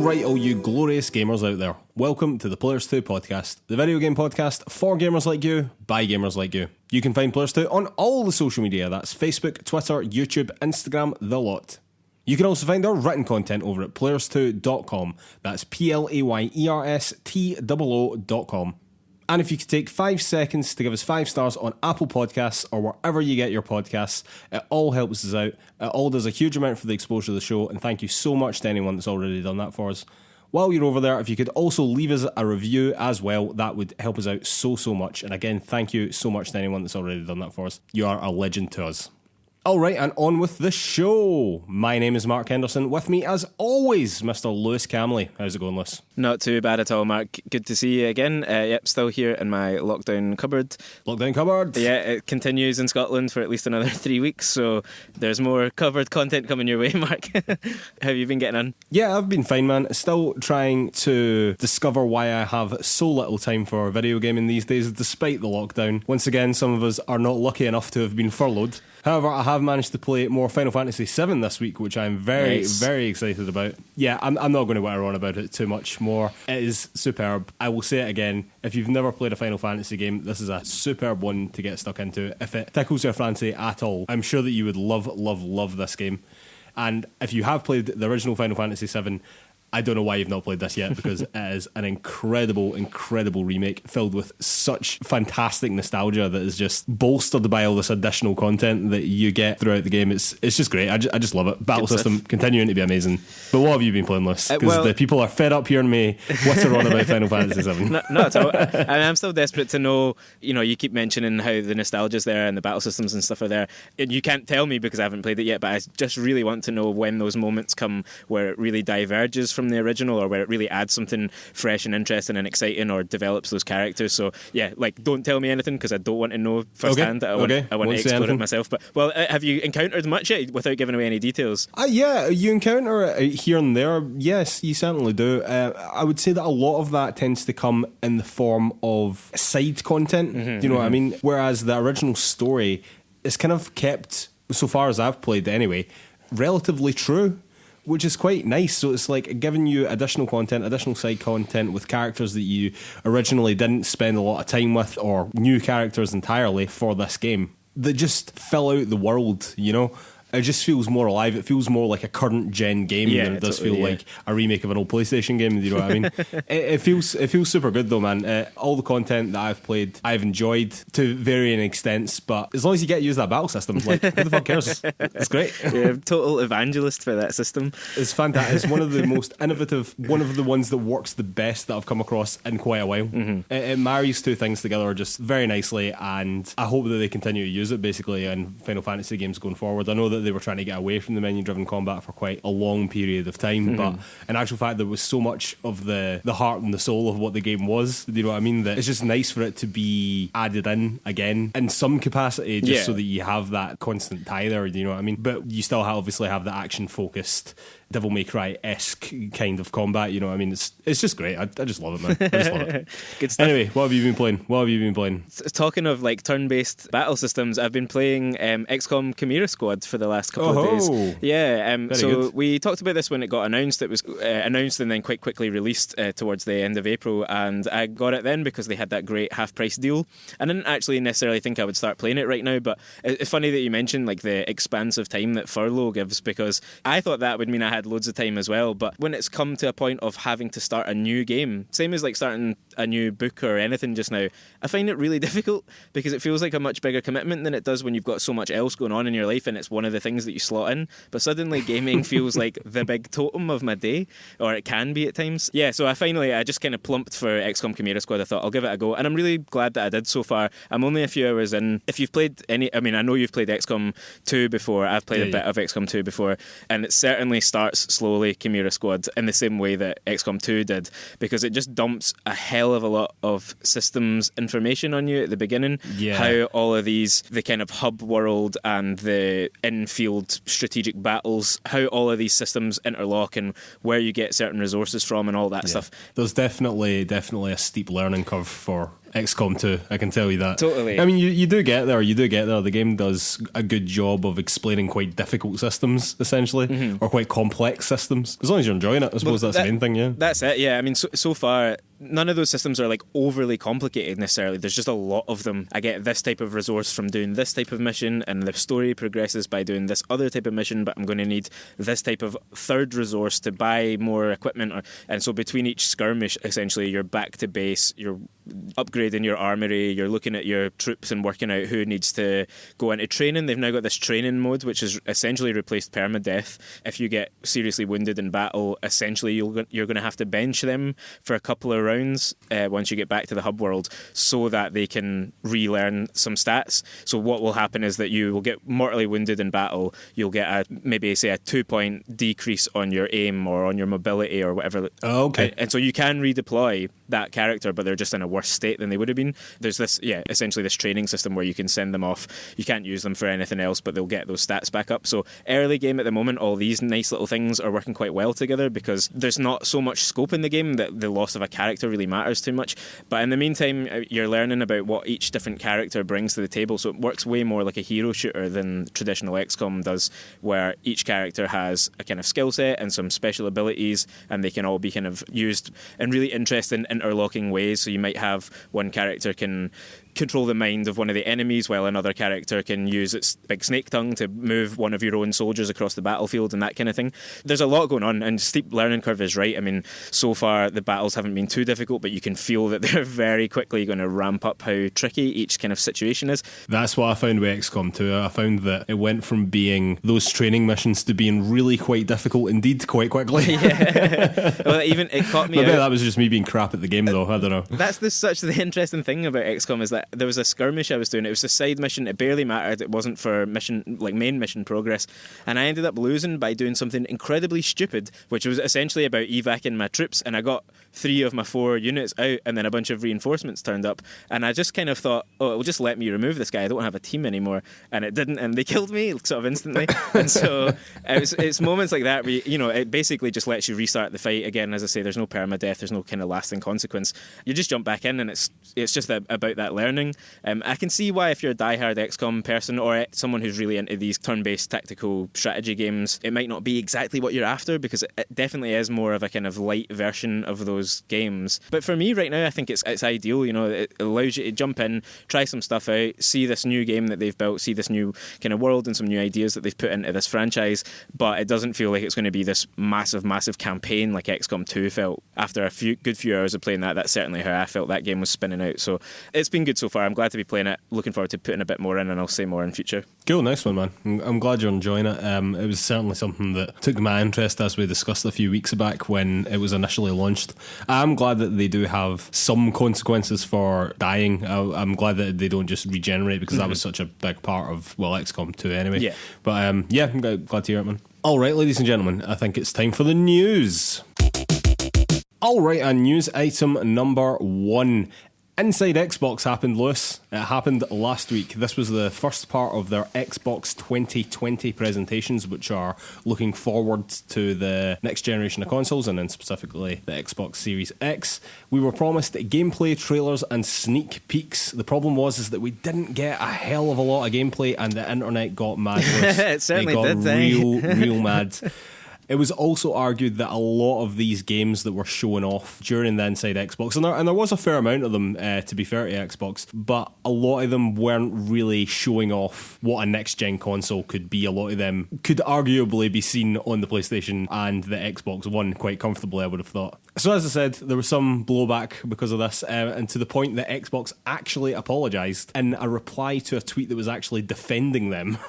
Alright, all you glorious gamers out there, welcome to the PlayersToo Podcast, the video game podcast for gamers like you, by gamers like you. You can find PlayersToo on all the social media, that's Facebook, Twitter, YouTube, Instagram, the lot. You can also find our written content over at PlayersToo.com, that's PLAYERSTOO.com. And if you could take 5 seconds to give us 5 stars on Apple Podcasts or wherever you get your podcasts, it all helps us out. It all does a huge amount for the exposure of the show, and thank you so much to anyone that's already done that for us. While you're over there, if you could also leave us a review as well, that would help us out so much. And again, thank you so much to anyone that's already done that for us. You are a legend to us. Alright, and on with the show. My name is Mark Henderson. With me, as always, Mr. Lewis Camley. How's it going, Lewis? Not too bad at all, Mark. Good to see you again. Yep, still here in my lockdown cupboard. Lockdown cupboard? Yeah, it continues in Scotland for at least another 3 weeks, so there's more cupboard content coming your way, Mark. How have you been getting on? Yeah, I've been fine, man. Still trying to discover why I have so little time for video gaming these days, despite the lockdown. Once again, some of us are not lucky enough to have been furloughed. However, I have managed to play more Final Fantasy VII this week, which I'm very excited about. Yeah, I'm not going to watter on about it too much more. It is superb. I will say it again. If you've never played a Final Fantasy game, this is a superb one to get stuck into. If it tickles your fancy at all, I'm sure that you would love this game. And if you have played the original Final Fantasy VII, I don't know why you've not played this yet, because it is an incredible remake filled with such fantastic nostalgia that is just bolstered by all this additional content that you get throughout the game. It's just great. I just love it. Battle system continuing to be amazing. But what have you been playing, Liz? Because the people are fed up hearing me witter on about Final Fantasy VII. Not at all. I'm still desperate to know, you keep mentioning how the nostalgia's there and the battle systems and stuff are there. And you can't tell me because I haven't played it yet, but I just really want to know when those moments come where it really diverges from the original, or where it really adds something fresh and interesting and exciting, or develops those characters. So yeah, don't tell me anything because I don't want to know firsthand. I want to explore it myself. But have you encountered much yet without giving away any details? Yeah, you encounter it here and there. Yes, you certainly do. I would say that a lot of that tends to come in the form of side content. You know what I mean? Whereas the original story is kind of kept, so far as I've played anyway, relatively true, which is quite nice. So it's like giving you additional content, additional side content with characters that you originally didn't spend a lot of time with, or new characters entirely for this game that just fill out the world, It just feels more alive. It feels more like a current gen game than it does feel like a remake of an old PlayStation game. You know what I mean? It feels super good though, man. All the content that I've played, I've enjoyed to varying extents. But as long as you get to use that battle system, who the fuck cares? It's great. Yeah, total evangelist for that system. It's fantastic. It's one of the most innovative, one of the ones that works the best that I've come across in quite a while. It marries two things together just very nicely, and I hope that they continue to use it basically in Final Fantasy games going forward. I know that they were trying to get away from the menu-driven combat for quite a long period of time, but in actual fact there was so much of the heart and the soul of what the game was, you know what I mean, that it's just nice for it to be added in again in some capacity, just so that you have that constant tie there, you know what I mean, but you still obviously have the action-focused Devil May Cry-esque kind of combat, you know what I mean. It's just great. I just love it, man. I just love it. Good stuff. Anyway, what have you been playing? Talking of turn-based battle systems, I've been playing XCOM Chimera Squad for the last couple of days. Yeah, so we talked about this when it got announced. It was announced and then quite quickly released towards the end of April, and I got it then because they had that great half-price deal. I didn't actually necessarily think I would start playing it right now, but it's funny that you mentioned the expansive time that furlough gives, because I thought that would mean I had loads of time as well. But when it's come to a point of having to start a new game, same as starting a new book or anything just now, I find it really difficult because it feels like a much bigger commitment than it does when you've got so much else going on in your life and it's one of the things that you slot in. But suddenly gaming feels like the big totem of my day, or it can be at times. Yeah, so I just kind of plumped for XCOM Chimera Squad. I thought I'll give it a go, and I'm really glad that I did so far. I'm only a few hours in. If you've played I know you've played XCOM 2 before. I've played a bit of XCOM 2 before, and it certainly starts slowly, Chimera Squad, in the same way that XCOM 2 did, because it just dumps a hell of a lot of systems information on you at the beginning. How all of these, the kind of hub world and the in-field strategic battles, how all of these systems interlock and where you get certain resources from and all that stuff. There's definitely a steep learning curve for XCOM 2, I can tell you that. Totally. I mean, you do get there. The game does a good job of explaining quite difficult systems, essentially, or quite complex systems. As long as you're enjoying it, I suppose that's the main thing, yeah. That's it, yeah. I mean, so far, none of those systems are like overly complicated necessarily. There's just a lot of them. I get this type of resource from doing this type of mission, and the story progresses by doing this other type of mission, but I'm going to need this type of third resource to buy more equipment. And so between each skirmish, essentially, you're back to base, you're upgrading your armory, you're looking at your troops and working out who needs to go into training. They've now got this training mode, which has essentially replaced permadeath. If you get seriously wounded in battle, essentially you're going to have to bench them for a couple of rounds once you get back to the hub world, so that they can relearn some stats. So what will happen is that you will get mortally wounded in battle, you'll get maybe a 2-point decrease on your aim or on your mobility or whatever. Oh, okay. And so you can redeploy that character, but they're just in a worse state than they would have been. There's this, essentially this training system where you can send them off. You can't use them for anything else, but they'll get those stats back up. So early game at the moment, all these nice little things are working quite well together, because there's not so much scope in the game that the loss of a character really matters too much. But in the meantime, you're learning about what each different character brings to the table, so it works way more like a hero shooter than traditional XCOM does, where each character has a kind of skill set and some special abilities, and they can all be kind of used in really interesting interlocking ways. So you might have one character can control the mind of one of the enemies, while another character can use its big snake tongue to move one of your own soldiers across the battlefield and that kind of thing. There's a lot going on, and steep learning curve is right. I mean, so far the battles haven't been too difficult, but you can feel that they're very quickly going to ramp up how tricky each kind of situation is. That's what I found with XCOM 2. I found that it went from being those training missions to being really quite difficult indeed quite quickly. Yeah. Well, even it caught me I out. bet that was just me being crap at the game, though. I don't know. That's such the interesting thing about XCOM, is that there was a skirmish I was doing. It was a side mission. It barely mattered. It wasn't for main mission progress. And I ended up losing by doing something incredibly stupid, which was essentially about evacing my troops. And I got 3 of my 4 units out, and then a bunch of reinforcements turned up. And I just kind of thought, oh, it will just let me remove this guy. I don't have a team anymore. And it didn't. And they killed me sort of instantly. And so it's moments like that where, it basically just lets you restart the fight again. As I say, there's no permadeath. There's no kind of lasting consequence. You just jump back in, and it's just about that learning. I can see why, if you're a diehard XCOM person or someone who's really into these turn-based tactical strategy games, it might not be exactly what you're after, because it definitely is more of a kind of light version of those games. But for me right now, I think it's ideal. It allows you to jump in, try some stuff out, see this new game that they've built, see this new kind of world and some new ideas that they've put into this franchise, but it doesn't feel like it's going to be this massive campaign like XCOM 2 felt. After a good few hours of playing that's certainly how I felt that game was spinning out. So it's been good so far. I'm glad to be playing it. Looking forward to putting a bit more in, and I'll say more in future. Cool, nice one, man. I'm glad you're enjoying it. It was certainly something that took my interest, as we discussed a few weeks back when it was initially launched. I'm glad that they do have some consequences for dying. I'm glad that they don't just regenerate, because that was such a big part of, XCOM 2 anyway. Yeah. But I'm glad to hear it, man. All right, ladies and gentlemen, I think it's time for the news. All right, and news item number 1. Inside Xbox happened, Lewis. It happened last week. This was the first part of their Xbox 2020 presentations, which are looking forward to the next generation of consoles, and then specifically the Xbox Series X. We were promised gameplay trailers and sneak peeks. The problem was that we didn't get a hell of a lot of gameplay, and the internet got mad. It certainly got did. real mad. It was also argued that a lot of these games that were shown off during the Inside Xbox, and there was a fair amount of them, to be fair to Xbox, but a lot of them weren't really showing off what a next-gen console could be. A lot of them could arguably be seen on the PlayStation and the Xbox One quite comfortably, I would have thought. So as I said, there was some blowback because of this, and to the point that Xbox actually apologised in a reply to a tweet that was actually defending them.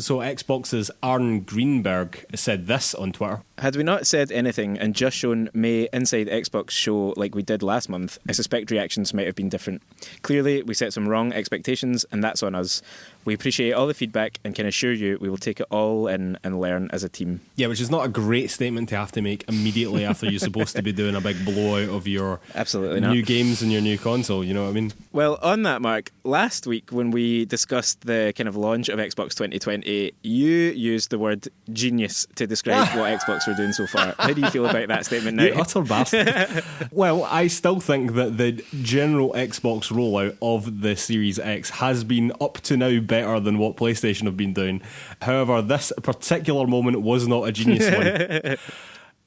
So Xbox's Arne Greenberg said this on Twitter. Had we not said anything and just shown May Inside Xbox show like we did last month, I suspect reactions might have been different. Clearly, we set some wrong expectations, and that's on us. We appreciate all the feedback and can assure you we will take it all in and learn as a team. Yeah, which is not a great statement to have to make immediately after you're supposed to be doing a big blowout of your new games and your new console, you know what I mean? Well, on that, Mark, last week when we discussed the kind of launch of Xbox 2020, 2020, you used the word genius to describe what Xbox were doing so far. How do you feel about that statement now? You utter bastard. Well, I still think that the general Xbox rollout of the Series X has been up to now better than what PlayStation have been doing. However, this particular moment was not a genius one.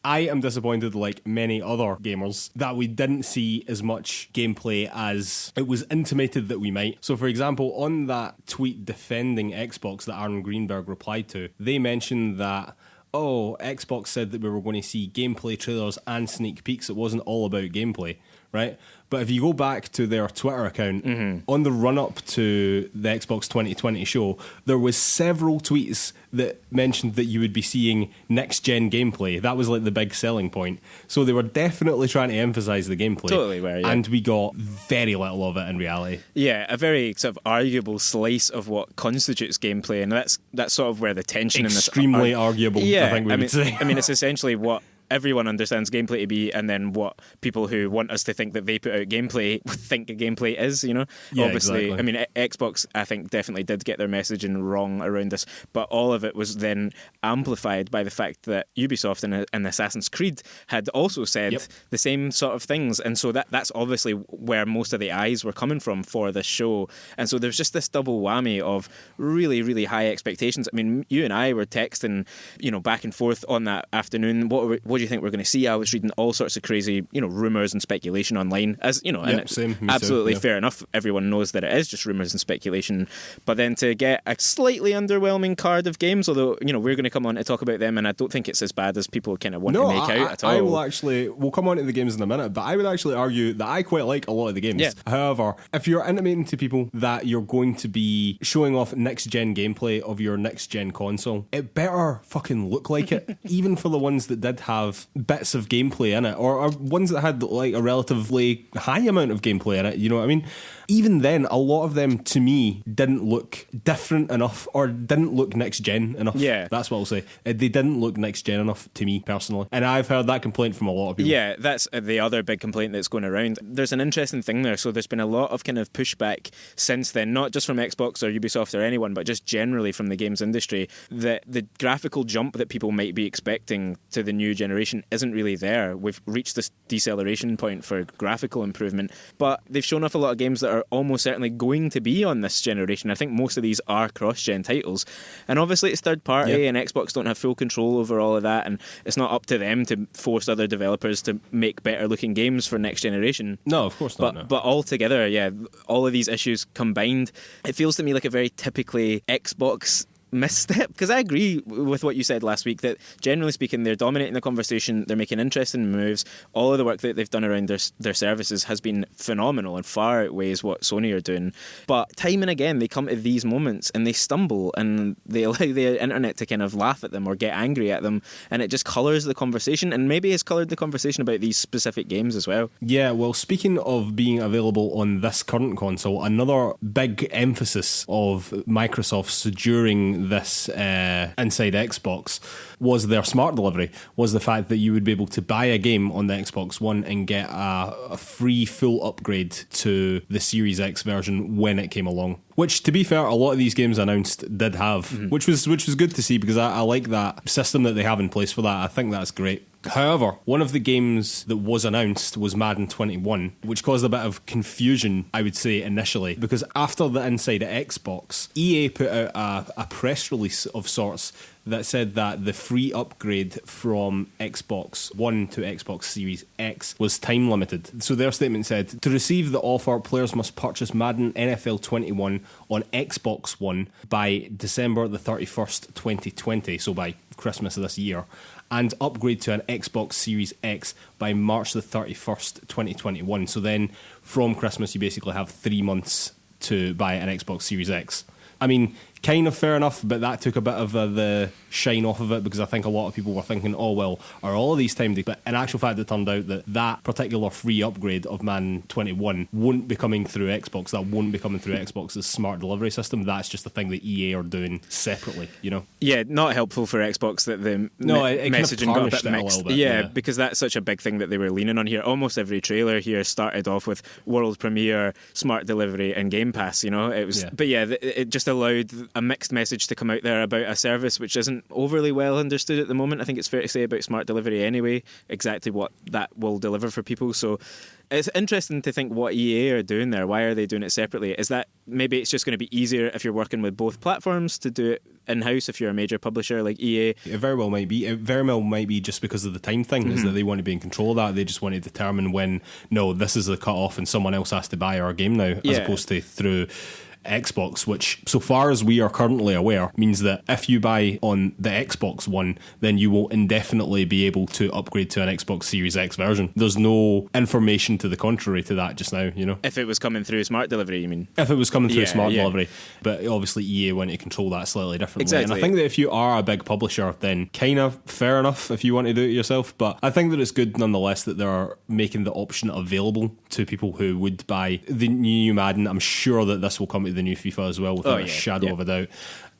I am disappointed, like many other gamers, that we didn't see as much gameplay as it was intimated that we might. So, for example, on that tweet defending Xbox that Aaron Greenberg replied to, they mentioned that, Xbox said that we were going to see gameplay trailers and sneak peeks. It wasn't all about gameplay, right? But if you go back to their Twitter account, on the run-up to the Xbox 2020 show, there was several tweets that mentioned that you would be seeing next-gen gameplay. That was like the big selling point. So they were definitely trying to emphasise the gameplay. Totally were, yeah. And we got very little of it in reality. Yeah, a very sort of arguable slice of what constitutes gameplay, and that's sort of where the tension extremely arguable, yeah, I think we would say. I mean, it's essentially what everyone understands gameplay to be, and then what people who want us to think that they put out gameplay think a gameplay is, you know? Yeah, obviously, exactly. I mean, Xbox, I think, definitely did get their messaging wrong around this, but all of it was then amplified by the fact that Ubisoft and Assassin's Creed had also said the same sort of things, and so that's obviously where most of the eyes were coming from for this show, and so there's just this double whammy of really, really high expectations. I mean, you and I were texting, you know, back and forth on that afternoon. What do you think we're going to see? I was reading all sorts of crazy, you know, rumours and speculation online, as you know, and same, absolutely too, fair enough. Everyone knows that it is just rumours and speculation. But then to get a slightly underwhelming card of games, although, you know, we're going to come on to talk about them, and I don't think it's as bad as people kind of want to make out at all. We'll come on to the games in a minute, but I would actually argue that I quite like a lot of the games. Yeah. However, if you're intimating to people that you're going to be showing off next-gen gameplay of your next-gen console, it better fucking look like it, even for the ones that did have bits of gameplay in it, or ones that had like a relatively high amount of gameplay in it, you know what I mean? Even then, a lot of them, to me, didn't look different enough, or didn't look next-gen enough. Yeah. That's what I'll say. They didn't look next-gen enough to me, personally. And I've heard that complaint from a lot of people. Yeah, that's the other big complaint that's going around. There's an interesting thing there. So there's been a lot of kind of pushback since then, not just from Xbox or Ubisoft or anyone, but just generally from the games industry, that the graphical jump that people might be expecting to the new generation isn't really there. We've reached this deceleration point for graphical improvement, but they've shown off a lot of games that are almost certainly going to be on this generation. I think most of these are cross-gen titles, and obviously it's third party, and Xbox don't have full control over all of that, and it's not up to them to force other developers to make better looking games for next generation. No, of course not. But altogether, yeah, all of these issues combined, it feels to me like a very typically Xbox misstep, because I agree with what you said last week that generally speaking they're dominating the conversation, they're making interesting moves, all of the work that they've done around their services has been phenomenal and far outweighs what Sony are doing, but time and again they come to these moments and they stumble and they allow the internet to kind of laugh at them or get angry at them, and it just colours the conversation, and maybe it's coloured the conversation about these specific games as well. Yeah, well, speaking of being available on this current console, another big emphasis of Microsoft's during this inside Xbox was their smart delivery, was the fact that you would be able to buy a game on the Xbox One and get a free full upgrade to the Series X version when it came along. Which, to be fair, a lot of these games announced did have, which was good to see, because I like that system that they have in place for that. I think that's great. However, one of the games that was announced was Madden 21, which caused a bit of confusion, I would say, initially, because after the Inside Xbox, EA put out a press release of sorts that said that the free upgrade from Xbox One to Xbox Series X was time limited. So their statement said, to receive the offer, players must purchase Madden NFL 21 on Xbox One by December the 31st, 2020, so by Christmas of this year, and upgrade to an Xbox Series X by March the 31st, 2021. So then from Christmas, you basically have 3 months to buy an Xbox Series X. I mean, kind of fair enough, but that took a bit of the shine off of it, because I think a lot of people were thinking, oh, well, are all of these timed? But in actual fact, it turned out that particular free upgrade of Man 21 won't be coming through Xbox. That won't be coming through Xbox's smart delivery system. That's just a thing that EA are doing separately, you know? Yeah, not helpful for Xbox that the messaging got a bit mixed. Yeah, because that's such a big thing that they were leaning on here. Almost every trailer here started off with world premiere, smart delivery, and Game Pass, you know? It was, But yeah, it just allowed a mixed message to come out there about a service which isn't overly well understood at the moment. I think it's fair to say about smart delivery anyway, exactly what that will deliver for people. So it's interesting to think what EA are doing there. Why are they doing it separately? Is that maybe it's just going to be easier if you're working with both platforms to do it in-house if you're a major publisher like EA? It very well might be. It very well might be just because of the time thing, is that they want to be in control of that. They just want to determine when, no, this is the cut-off and someone else has to buy our game now, as opposed to through Xbox, which, so far as we are currently aware, means that if you buy on the Xbox One, then you will indefinitely be able to upgrade to an Xbox Series X version. There's no information to the contrary to that just now, you know. If it was coming through smart delivery, you mean? If it was coming through smart delivery. But obviously EA want to control that slightly differently. Exactly. And I think that if you are a big publisher, then kind of fair enough if you want to do it yourself. But I think that it's good nonetheless that they're making the option available to people who would buy the new Madden. I'm sure that this will come to the new FIFA as well, without a shadow of a doubt.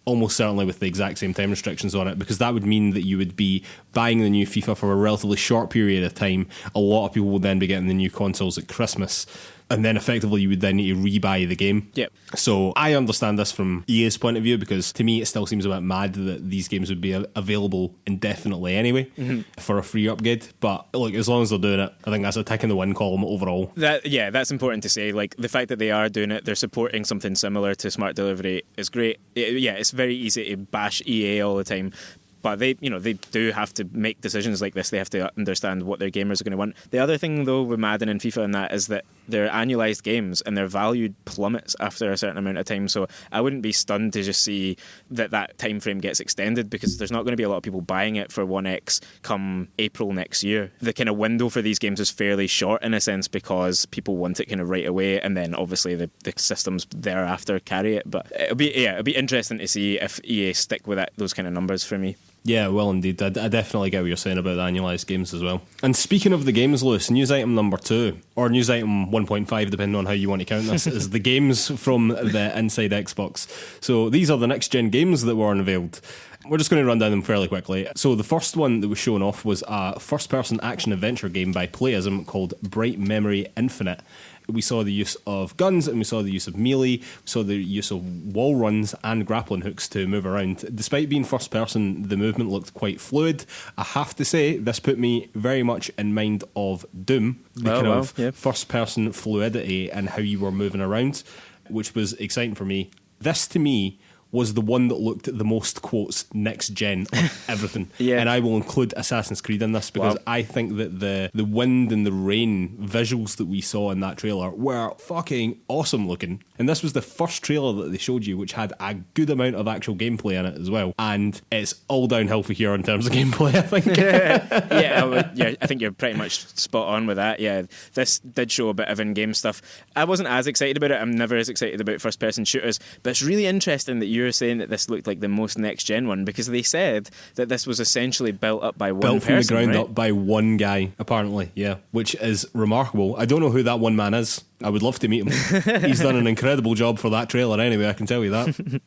Almost certainly with the exact same time restrictions on it, because that would mean that you would be buying the new FIFA for a relatively short period of time. A lot of people will then be getting the new consoles at Christmas, and then effectively you would then need to rebuy the game. Yep. So I understand this from EA's point of view, because to me it still seems a bit mad that these games would be available indefinitely anyway for a free upgrade. But look, as long as they're doing it, I think that's a tick in the win column overall. That's important to say. Like, the fact that they are doing it, they're supporting something similar to smart delivery is great. It's very easy to bash EA all the time, but they do have to make decisions like this. They have to understand what their gamers are going to want. The other thing, though, with Madden and FIFA and that is that they're annualized games and their value plummets after a certain amount of time. So I wouldn't be stunned to just see that time frame gets extended, because there's not going to be a lot of people buying it for 1X come April next year. The kind of window for these games is fairly short in a sense, because people want it kind of right away, and then obviously the systems thereafter carry it. But it'll be interesting to see if EA stick with those kind of numbers for me. Yeah, well, indeed. I definitely get what you're saying about the annualised games as well. And speaking of the games, Lewis, news item number 2, or news item 1.5, depending on how you want to count this, is the games from the Inside Xbox. So these are the next-gen games that were unveiled. We're just going to run down them fairly quickly. So the first one that was shown off was a first-person action-adventure game by PlayersToo called Bright Memory Infinite. We saw the use of guns, and we saw the use of melee, we saw the use of wall runs and grappling hooks to move around. Despite being first person, the movement looked quite fluid. I have to say, this put me very much in mind of Doom, the first person fluidity and how you were moving around, which was exciting for me. This, to me, was the one that looked at the most, quotes, next gen of everything. And I will include Assassin's Creed in this, because I think that the wind and the rain visuals that we saw in that trailer were fucking awesome looking. And this was the first trailer that they showed you which had a good amount of actual gameplay in it as well. And it's all downhill for here in terms of gameplay, I think. I think you're pretty much spot on with that. Yeah, this did show a bit of in-game stuff. I wasn't as excited about it. I'm never as excited about first-person shooters. But it's really interesting that you're saying that this looked like the most next-gen one, because they said that this was essentially built up by one person, built from the ground right? up by one guy, apparently, yeah, which is remarkable. I don't know who that one man is. I would love to meet him. He's done an incredible job for that trailer anyway, I can tell you that.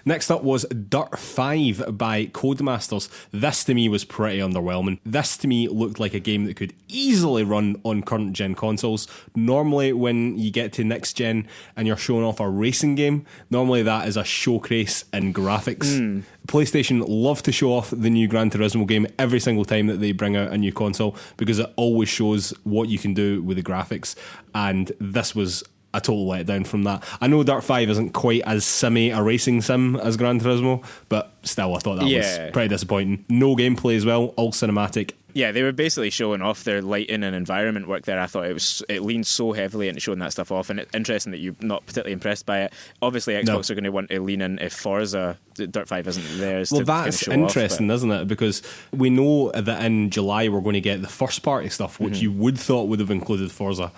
Next up was Dirt 5 by Codemasters. This to me was pretty underwhelming. This to me looked like a game that could easily run on current gen consoles. Normally when you get to next gen and you're showing off a racing game, normally that is a showcase in graphics. PlayStation love to show off the new Gran Turismo game every single time that they bring out a new console, because it always shows what you can do with the graphics, and this was a total letdown from that. I know Dirt 5 isn't quite as simmy a racing sim as Gran Turismo, but still I thought that was pretty disappointing. No gameplay as well, all cinematic. Yeah, they were basically showing off their lighting and environment work there. I thought it leaned so heavily into showing that stuff off, and it's interesting that you're not particularly impressed by it. Obviously, Xbox are going to want to lean in if Forza Dirt 5 isn't theirs. Well, that's kind of interesting, isn't it? Because we know that in July we're going to get the first party stuff, which you would thought would have included Forza.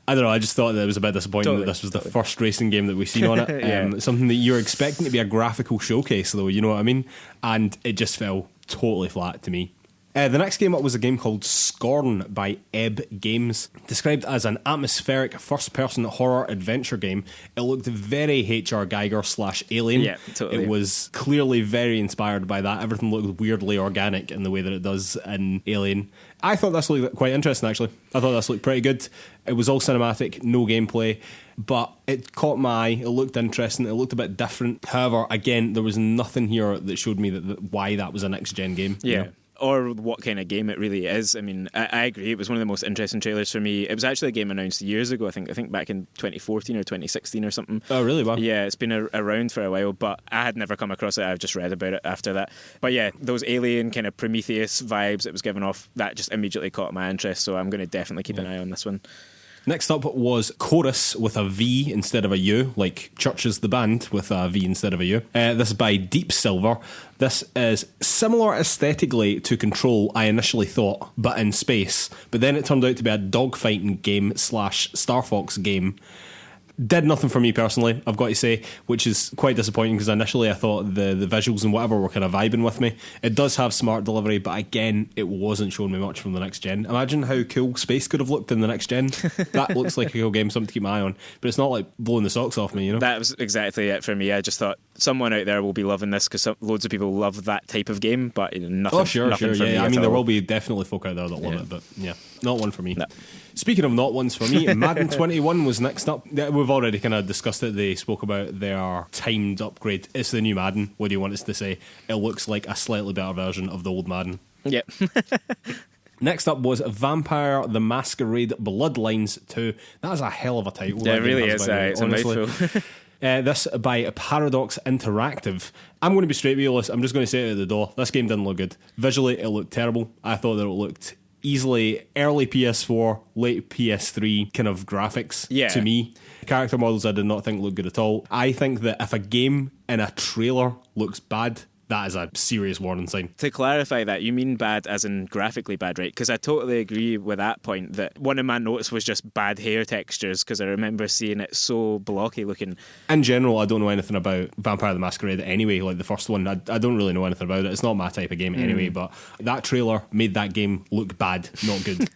I don't know, I just thought that it was a bit disappointing that this was the first racing game that we've seen on it. Something that you're expecting to be a graphical showcase, though, you know what I mean? And it just fell totally flat to me. The next game up was a game called Scorn by Ebb Games. Described as an atmospheric first-person horror adventure game, it looked very H.R. Geiger / Alien. Yeah, totally. It was clearly very inspired by that. Everything looked weirdly organic in the way that it does in Alien. I thought this looked quite interesting, actually. I thought this looked pretty good. It was all cinematic, no gameplay, but it caught my eye. It looked interesting. It looked a bit different. However, again, there was nothing here that showed me why that was a next-gen game. Yeah. You know? Or what kind of game it really is. I mean, I agree. It was one of the most interesting trailers for me. It was actually a game announced years ago. I think back in 2014 or 2016 or something. Oh, really? Wow. Yeah, it's been around for a while, but I had never come across it. I've just read about it after that. But yeah, those alien kind of Prometheus vibes it was giving off, that just immediately caught my interest. So I'm going to definitely keep an eye on this one. Next up was Chorus with a V instead of a U, like Churches the band with a V instead of a U. This is by Deep Silver. This is similar aesthetically to Control, I initially thought, but in space. But then it turned out to be a dogfighting game / Star Fox game. Did nothing for me personally, I've got to say, which is quite disappointing because initially I thought the visuals and whatever were kind of vibing with me. It does have smart delivery, but again, it wasn't showing me much from the next gen. Imagine how cool space could have looked in the next gen. That looks like a cool game, something to keep my eye on, but it's not like blowing the socks off me, you know? That was exactly it for me. I just thought someone out there will be loving this because loads of people love that type of game, but nothing. Oh, sure, nothing for me yeah. I mean, all. there will be definitely folk out there that love it, but yeah, not one for me. No. Speaking of not ones for me, Madden 21 was next up. We've already kind of discussed it. They spoke about their timed upgrade. It's the new Madden. What do you want us to say? It looks like a slightly better version of the old Madden. Yeah. Next up was Vampire the Masquerade Bloodlines 2. That is a hell of a title. Yeah, it really is. It's a mouthful. This by Paradox Interactive. I'm going to be straight with you, Liz. I'm just going to say it at the door. This game didn't look good. Visually, it looked terrible. I thought that it looked easily early PS4, late PS3 kind of graphics to me. Character models I did not think looked good at all. I think that if a game in a trailer looks bad, that is a serious warning sign. To clarify that, you mean bad as in graphically bad, right? Because I totally agree with that point, that one of my notes was just bad hair textures, because I remember seeing it so blocky looking. In general, I don't know anything about Vampire the Masquerade anyway, like the first one. I don't really know anything about it. It's not my type of game anyway, but that trailer made that game look bad, not good.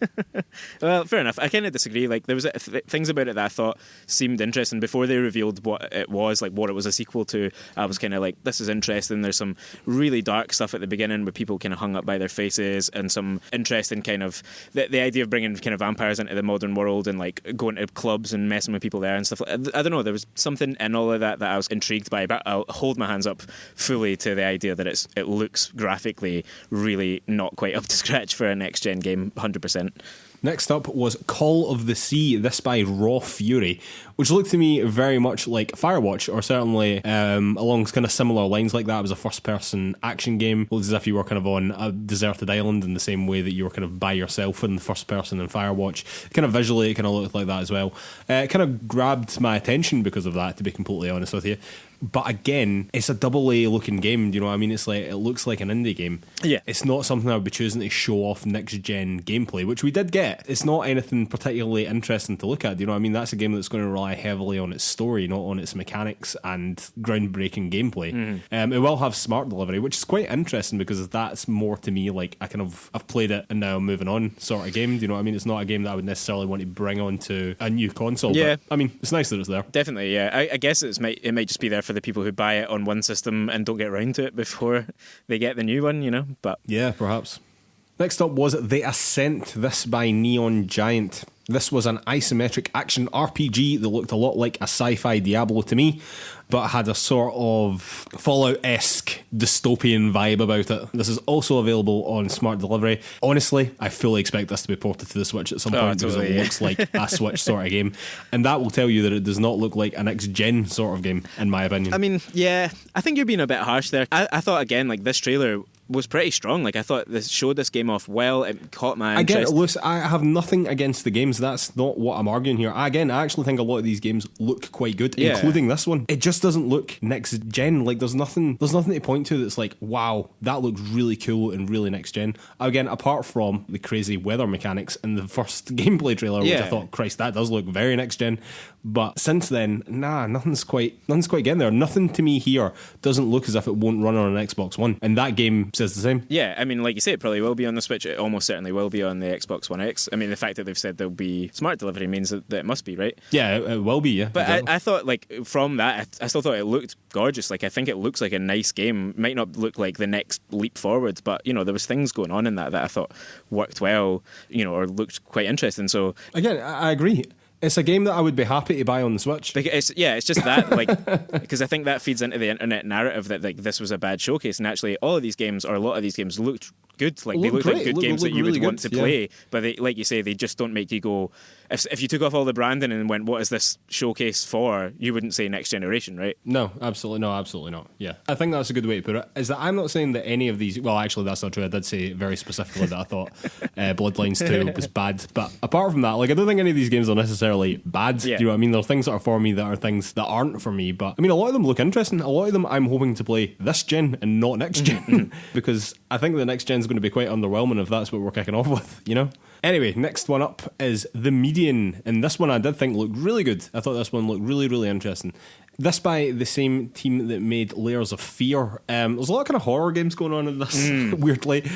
Well, fair enough. I kind of disagree. Like, there was things about it that I thought seemed interesting. Before they revealed what it was, like what it was a sequel to, I was kind of like, this is interesting. There's some really dark stuff at the beginning where people kind of hung up by their faces, and some interesting kind of the idea of bringing kind of vampires into the modern world and like going to clubs and messing with people there and stuff. I don't know, there was something in all of that I was intrigued by, but I'll hold my hands up fully to the idea that it looks graphically really not quite up to scratch for a next gen game, 100%. Next up was Call of the Sea, this by Raw Fury, which looked to me very much like Firewatch, or certainly along kind of similar lines like that. It was a first-person action game. It looked as if you were kind of on a deserted island in the same way that you were kind of by yourself in the first person in Firewatch. Kind of visually, it kind of looked like that as well. It kind of grabbed my attention because of that, to be completely honest with you. But again, it's a AA looking game, do you know what I mean? It's like, it looks like an indie game. Yeah. It's not something I would be choosing to show off next gen gameplay, which we did get. It's not anything particularly interesting to look at, do you know what I mean? That's a game that's going to rely heavily on its story, not on its mechanics and groundbreaking gameplay. It will have smart delivery, which is quite interesting because that's more to me like I've played it and now I'm moving on sort of game, do you know what I mean? It's not a game that I would necessarily want to bring onto a new console, but I mean, it's nice that it's there. Definitely, yeah. I guess it might just be there for the people who buy it on one system and don't get around to it before they get the new one, you know. But yeah, perhaps. Next up was The Ascent, this by Neon Giant. This was an isometric action RPG that looked a lot like a sci-fi Diablo to me, but had a sort of Fallout-esque dystopian vibe about it. This is also available on Smart Delivery. Honestly, I fully expect this to be ported to the Switch at some point because it looks like a Switch sort of game. And that will tell you that it does not look like a next-gen sort of game, in my opinion. I mean, yeah, I think you're being a bit harsh there. I thought, again, like this trailer was pretty strong. Like, I thought this showed this game off well. It caught my interest. Again, I have nothing against the games. That's not what I'm arguing here. Again, I actually think a lot of these games look quite good, including this one. It just doesn't look next gen. Like, there's nothing to point to that's like, wow, that looks really cool and really next gen. Again, apart from the crazy weather mechanics in the first gameplay trailer, which I thought, Christ, that does look very next gen. But since then, nothing's quite getting there. Nothing to me here doesn't look as if it won't run on an Xbox One, and that game says the same. Yeah, I mean, like you say, it probably will be on the Switch. It almost certainly will be on the Xbox One X. I mean, the fact that they've said there'll be smart delivery means that it must be, right? Yeah, it will be, yeah. But I thought, like, from that, I still thought it looked gorgeous. Like, I think it looks like a nice game. Might not look like the next leap forward, but, there was things going on in that I thought worked well, or looked quite interesting. So again, I agree. It's a game that I would be happy to buy on the Switch. It's just that, like, because I think that feeds into the internet narrative that, like, this was a bad showcase, and actually all of these games, or a lot of these games, looked good. Like, they looked like good games that you would want to play, but they, like you say, they just don't make you go. If you took off all the branding and went, what is this showcase for, you wouldn't say next generation, right? No, absolutely not. Yeah, I think that's a good way to put it. Is that I'm not saying that any of these. Well, actually, that's not true. I did say very specifically that I thought Bloodlines 2 was bad, but apart from that, like, I don't think any of these games are necessarily bad. Yeah. Do you know what I mean? There are things that are for me that are things that aren't for me. But I mean, a lot of them look interesting. A lot of them I'm hoping to play this gen and not next gen because I think the next gen is going to be quite underwhelming if that's what we're kicking off with. Anyway, next one up is The Median, and this one I did think looked really good. I thought this one looked really, really interesting. This by the same team that made Layers of Fear. There's a lot of kind of horror games going on in this, weirdly.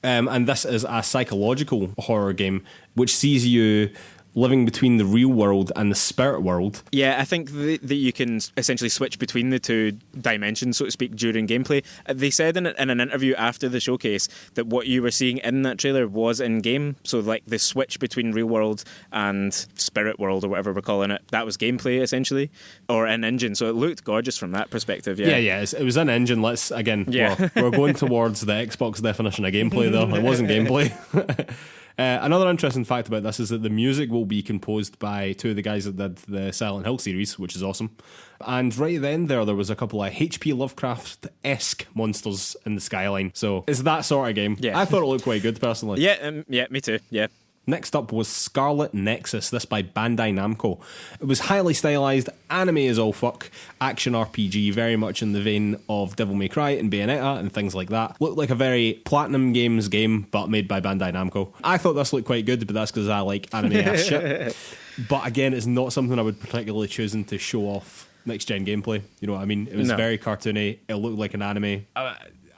And this is a psychological horror game which sees you living between the real world and the spirit world. Yeah, I think that you can essentially switch between the two dimensions, so to speak, during gameplay. They said in an interview after the showcase that what you were seeing in that trailer was in-game, so like the switch between real world and spirit world, or whatever we're calling it, that was gameplay, essentially, or in-engine, so it looked gorgeous from that perspective, yeah. Yeah, it was in-engine. We're going towards the Xbox definition of gameplay, though. It wasn't gameplay. Another interesting fact about this is that the music will be composed by two of the guys that did the Silent Hill series, which is awesome. And right then there was a couple of H.P. Lovecraft-esque monsters in the skyline. So it's that sort of game. Yeah. I thought it looked quite good, personally. Yeah, me too, yeah. Next up was Scarlet Nexus, this by Bandai Namco. It was highly stylized, anime as all fuck, action RPG, very much in the vein of Devil May Cry and Bayonetta and things like that. Looked like a very Platinum Games game, but made by Bandai Namco. I thought this looked quite good, but that's because I like anime-ass shit. But again, it's not something I would particularly choosing to show off next-gen gameplay. You know what I mean? It was very cartoony, it looked like an anime.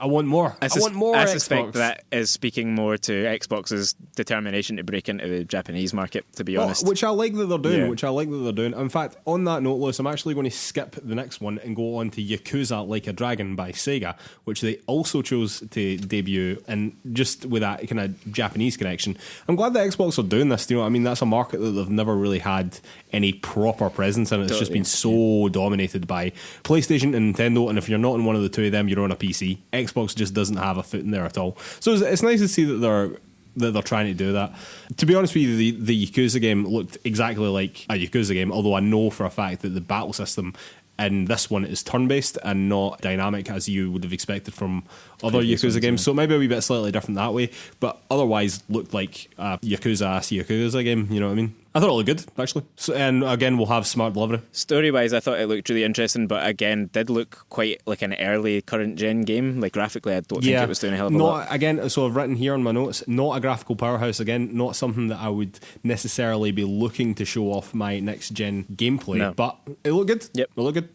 I want more. I want more. I suspect that is speaking more to Xbox's determination to break into the Japanese market, to be honest. Which I like that they're doing. In fact, on that note, Lewis, I'm actually going to skip the next one and go on to Yakuza Like a Dragon by Sega, which they also chose to debut, and just with that kind of Japanese connection. I'm glad that Xbox are doing this. You know what I mean? That's a market that they've never really had any proper presence in. It's just been so dominated by PlayStation and Nintendo, and if you're not in one of the two of them, you're on a PC. Xbox just doesn't have a foot in there at all. So it's nice to see that they're trying to do that. To be honest with you, the Yakuza game looked exactly like a Yakuza game, although I know for a fact that the battle system in this one is turn-based and not dynamic as you would have expected from other Yakuza games. So maybe a wee bit slightly different that way, but otherwise looked like a Yakuza game, you know what I mean? I thought it looked good, actually. So, and again, we'll have smart delivery. Story-wise, I thought it looked really interesting, but again, did look quite like an early current-gen game. Like, graphically, I don't think it was doing a hell of a lot. Again, so I've written here on my notes, not a graphical powerhouse. Again, not something that I would necessarily be looking to show off my next-gen gameplay, but it looked good. Yep. It looked good.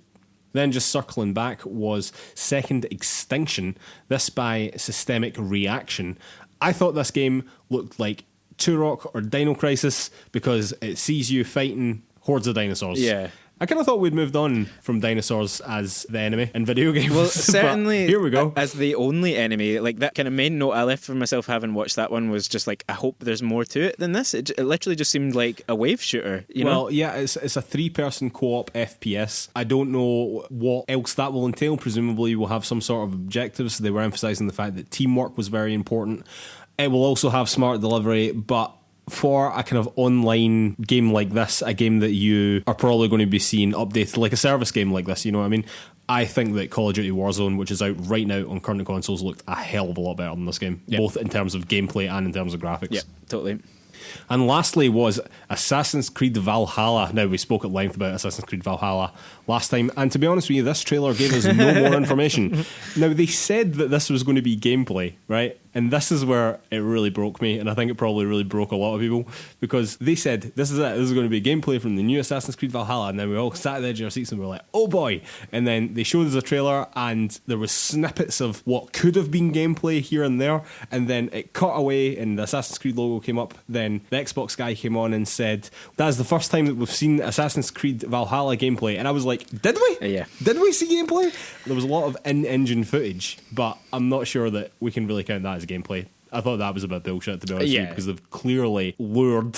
Then just circling back was Second Extinction, this by Systemic Reaction. I thought this game looked like Turok or Dino Crisis because it sees you fighting hordes of dinosaurs. Yeah. I kind of thought we'd moved on from dinosaurs as the enemy in video games. Well, certainly, here we go. As the only enemy, like that kind of main note I left for myself having watched that one was just like, I hope there's more to it than this. It literally just seemed like a wave shooter, you know? Well, yeah, it's a 3-person co-op FPS. I don't know what else that will entail. Presumably we'll have some sort of objectives. They were emphasising the fact that teamwork was very important. It will also have smart delivery, but for a kind of online game like this, a game that you are probably going to be seeing updated, like a service game like this, you know what I mean? I think that Call of Duty Warzone, which is out right now on current consoles, looked a hell of a lot better than this game, both in terms of gameplay and in terms of graphics. Yeah, totally. And lastly was Assassin's Creed Valhalla. Now, we spoke at length about Assassin's Creed Valhalla last time, and to be honest with you, this trailer gave us no more information. Now, they said that this was going to be gameplay, right? And this is where it really broke me, and I think it probably really broke a lot of people, because they said, this is it, this is going to be gameplay from the new Assassin's Creed Valhalla, and then we all sat at the edge of our seats and we were like, oh boy. And then they showed us a trailer, and there was snippets of what could have been gameplay here and there, and then it cut away and the Assassin's Creed logo came up. Then the Xbox guy came on and said, that is the first time that we've seen Assassin's Creed Valhalla gameplay. And I was like, did we? Yeah. Did we see gameplay? There was a lot of in-engine footage, but I'm not sure that we can really count that as gameplay. I thought that was a bit bullshit, to be honest with you, because they've clearly lured,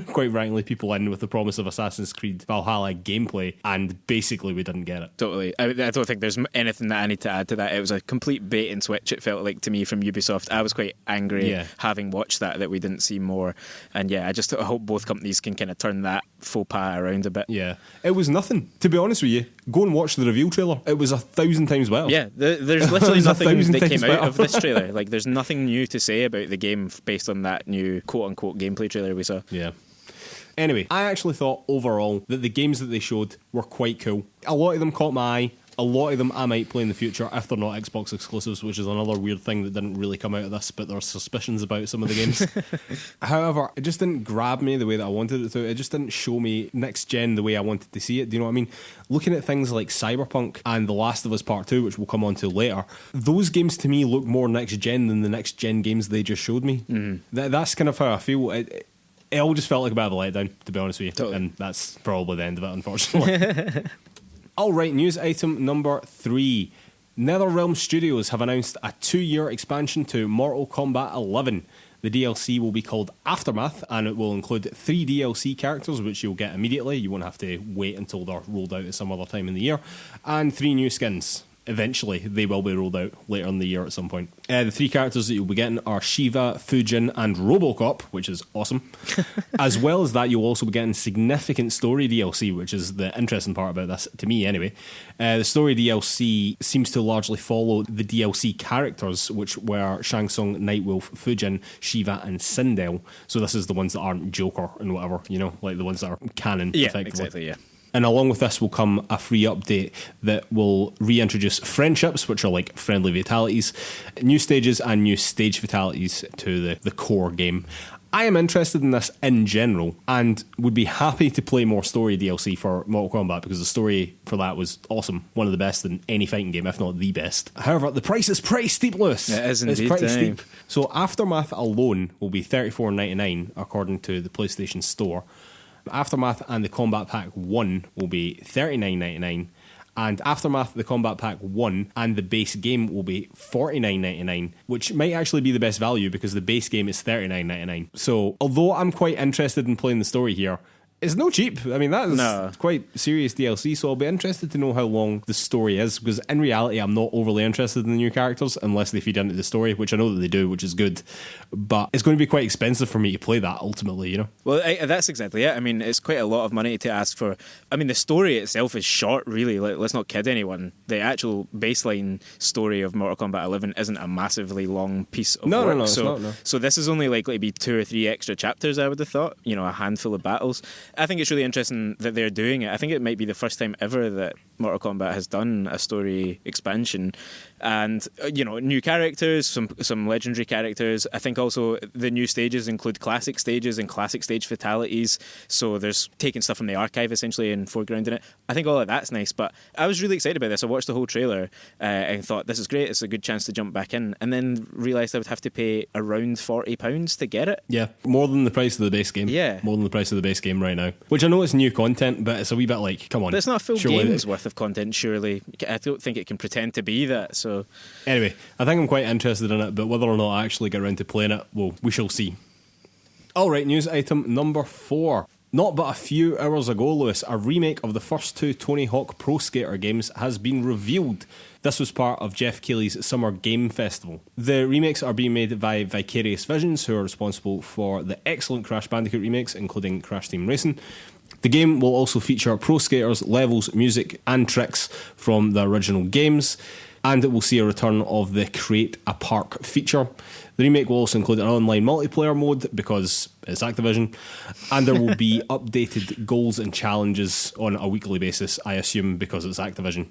quite frankly, people in with the promise of Assassin's Creed Valhalla gameplay, and basically we didn't get it. Totally. I don't think there's anything that I need to add to that. It was a complete bait and switch, it felt like to me, from Ubisoft. I was quite angry having watched that we didn't see more. And I just hope both companies can kind of turn that faux pas around a bit. Yeah. It was nothing. To be honed with you, go and watch the reveal trailer. It was 1,000 times better. Yeah, there's literally nothing that came out of this trailer. Like, there's nothing new to say about the game based on that new quote-unquote gameplay trailer we saw. Yeah. Anyway, I actually thought overall that the games that they showed were quite cool. A lot of them caught my eye. A lot of them I might play in the future if they're not Xbox exclusives, which is another weird thing that didn't really come out of this, but there are suspicions about some of the games. However, it just didn't grab me the way that I wanted it to. It just didn't show me next gen the way I wanted to see it. Do you know what I mean? Looking at things like Cyberpunk and The Last of Us Part 2, which we'll come on to later, those games to me look more next gen than the next gen games they just showed me. That's kind of how I feel. It all just felt like a bit of a letdown, to be honest with you. Totally. And that's probably the end of it, unfortunately. Alright, news item number 3. NetherRealm Studios have announced a 2-year expansion to Mortal Kombat 11. The DLC will be called Aftermath, and it will include 3 DLC characters, which you'll get immediately. You won't have to wait until they're rolled out at some other time in the year. And 3 new skins. Eventually, they will be rolled out later in the year at some point. The 3 characters that you'll be getting are Shiva, Fujin, and Robocop, which is awesome. As well as that, you'll also be getting significant story DLC, which is the interesting part about this, to me anyway. The story DLC seems to largely follow the DLC characters, which were Shang Tsung, Nightwolf, Fujin, Shiva, and Sindel. So this is the ones that aren't Joker and whatever, you know, like the ones that are canon, effectively. Exactly, yeah. And along with this will come a free update that will reintroduce friendships, which are like friendly fatalities, new stages and new stage fatalities to the core game. I am interested in this in general and would be happy to play more story DLC for Mortal Kombat because the story for that was awesome. One of the best in any fighting game, if not the best. However, the price is pretty steep, Lewis. It is indeed. It's pretty steep. So Aftermath alone will be $34.99 according to the PlayStation Store. Aftermath and the Combat Pack 1 will be $39.99, and Aftermath, the Combat Pack 1 and the base game will be $49.99, which might actually be the best value because the base game is $39.99. So although I'm quite interested in playing the story here, it's no cheap. I mean, that is quite serious DLC, so I'll be interested to know how long the story is, because in reality, I'm not overly interested in the new characters unless they feed into the story, which I know that they do, which is good. But it's going to be quite expensive for me to play that, ultimately, you know? Well, that's exactly it. I mean, it's quite a lot of money to ask for. I mean, the story itself is short, really. Like, let's not kid anyone. The actual baseline story of Mortal Kombat 11 isn't a massively long piece of work. No, it's not. So this is only likely to be 2 or 3 extra chapters, I would have thought. You know, a handful of battles. I think it's really interesting that they're doing it. I think it might be the first time ever that Mortal Kombat has done a story expansion. And, you know, new characters, some legendary characters. I think also the new stages include classic stages and classic stage fatalities. So there's taking stuff from the archive, essentially, and foregrounding it. I think all of that's nice. But I was really excited about this. I watched the whole trailer and thought, this is great. It's a good chance to jump back in. And then realised I would have to pay around £40 to get it. Yeah, more than the price of the base game. Yeah. More than the price of the base game right now. Which I know it's new content, but it's a wee bit like, come on. But it's not a full game's worth of content, surely. I don't think it can pretend to be that, so... Anyway, I think I'm quite interested in it, but whether or not I actually get around to playing it, well, we shall see. Alright, news item number 4. Not but a few hours ago, Lewis, a remake of the first 2 Tony Hawk Pro Skater games has been revealed. This was part of Jeff Keighley's Summer Game Festival. The remakes are being made by Vicarious Visions, who are responsible for the excellent Crash Bandicoot remakes, including Crash Team Racing. The game will also feature pro skaters, levels, music, and tricks from the original games, and it will see a return of the Create a Park feature. The remake will also include an online multiplayer mode because it's Activision, and there will be updated goals and challenges on a weekly basis, I assume, because it's Activision.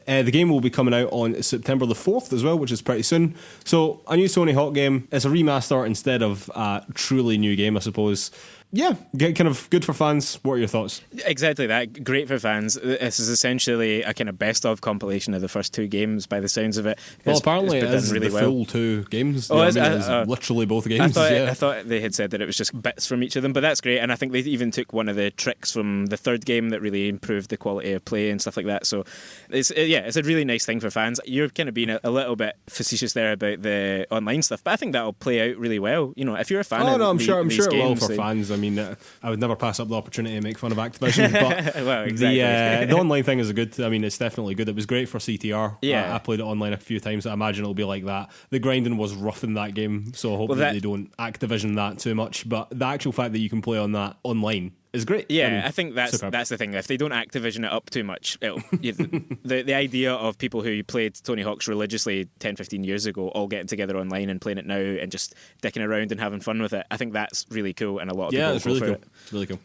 The game will be coming out on September the 4th as well, which is pretty soon. So a new Tony Hawk game. It's a remaster instead of a truly new game, I suppose. Yeah, kind of good for fans. What are your thoughts? Exactly that. Great for fans. This is essentially a kind of best-of compilation of the first two games by the sounds of it. Well, apparently it is really the full two games. Oh, it is literally both games. I thought they had said that it was just bits from each of them, but that's great. And I think they even took one of the tricks from the third game that really improved the quality of play and stuff like that. So it's a really nice thing for fans. You're kind of being a little bit facetious there about the online stuff, but I think that'll play out really well. You know, if you're a fan I'm sure it will for fans. I mean, I would never pass up the opportunity to make fun of Activision, but well, exactly. The online thing is it's definitely good. It was great for CTR. Yeah. I played it online a few times. I imagine it'll be like that. The grinding was rough in that game, so I hope that they don't Activision that too much. But the actual fact that you can play on that online is great. Yeah, I think that's the thing. If they don't Activision it up too much, the idea of people who played Tony Hawk's religiously 10, 15 years ago all getting together online and playing it now and just dicking around and having fun with it, I think that's really cool, and a lot of people it's really cool. It's really cool.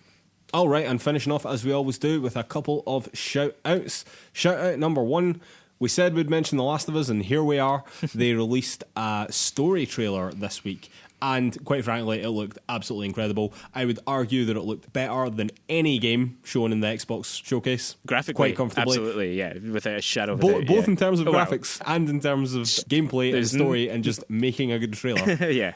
All right, and finishing off as we always do with a couple of shout-outs. Shout-out number 1. We said we'd mention The Last of Us, and here we are. They released a story trailer this week. And quite frankly, it looked absolutely incredible. I would argue that it looked better than any game shown in the Xbox showcase. Graphically, quite comfortably. Absolutely, yeah, without a shadow of a doubt. Both in terms of graphics and in terms of gameplay and story and just making a good trailer. yeah.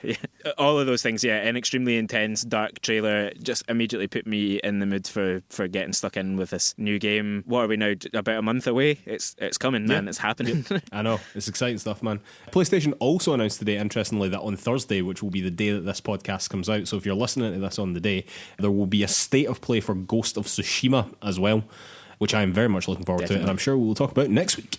All of those things, yeah. An extremely intense, dark trailer just immediately put me in the mood for getting stuck in with this new game. What are we now? About a month away? It's coming, man. It's happening. I know. It's exciting stuff, man. PlayStation also announced today, interestingly, that on Thursday, which will be the day that this podcast comes out, so if you're listening to this on the day, there will be a state of play for Ghost of Tsushima as well, which I am very much looking forward to, and I'm sure we'll talk about next week.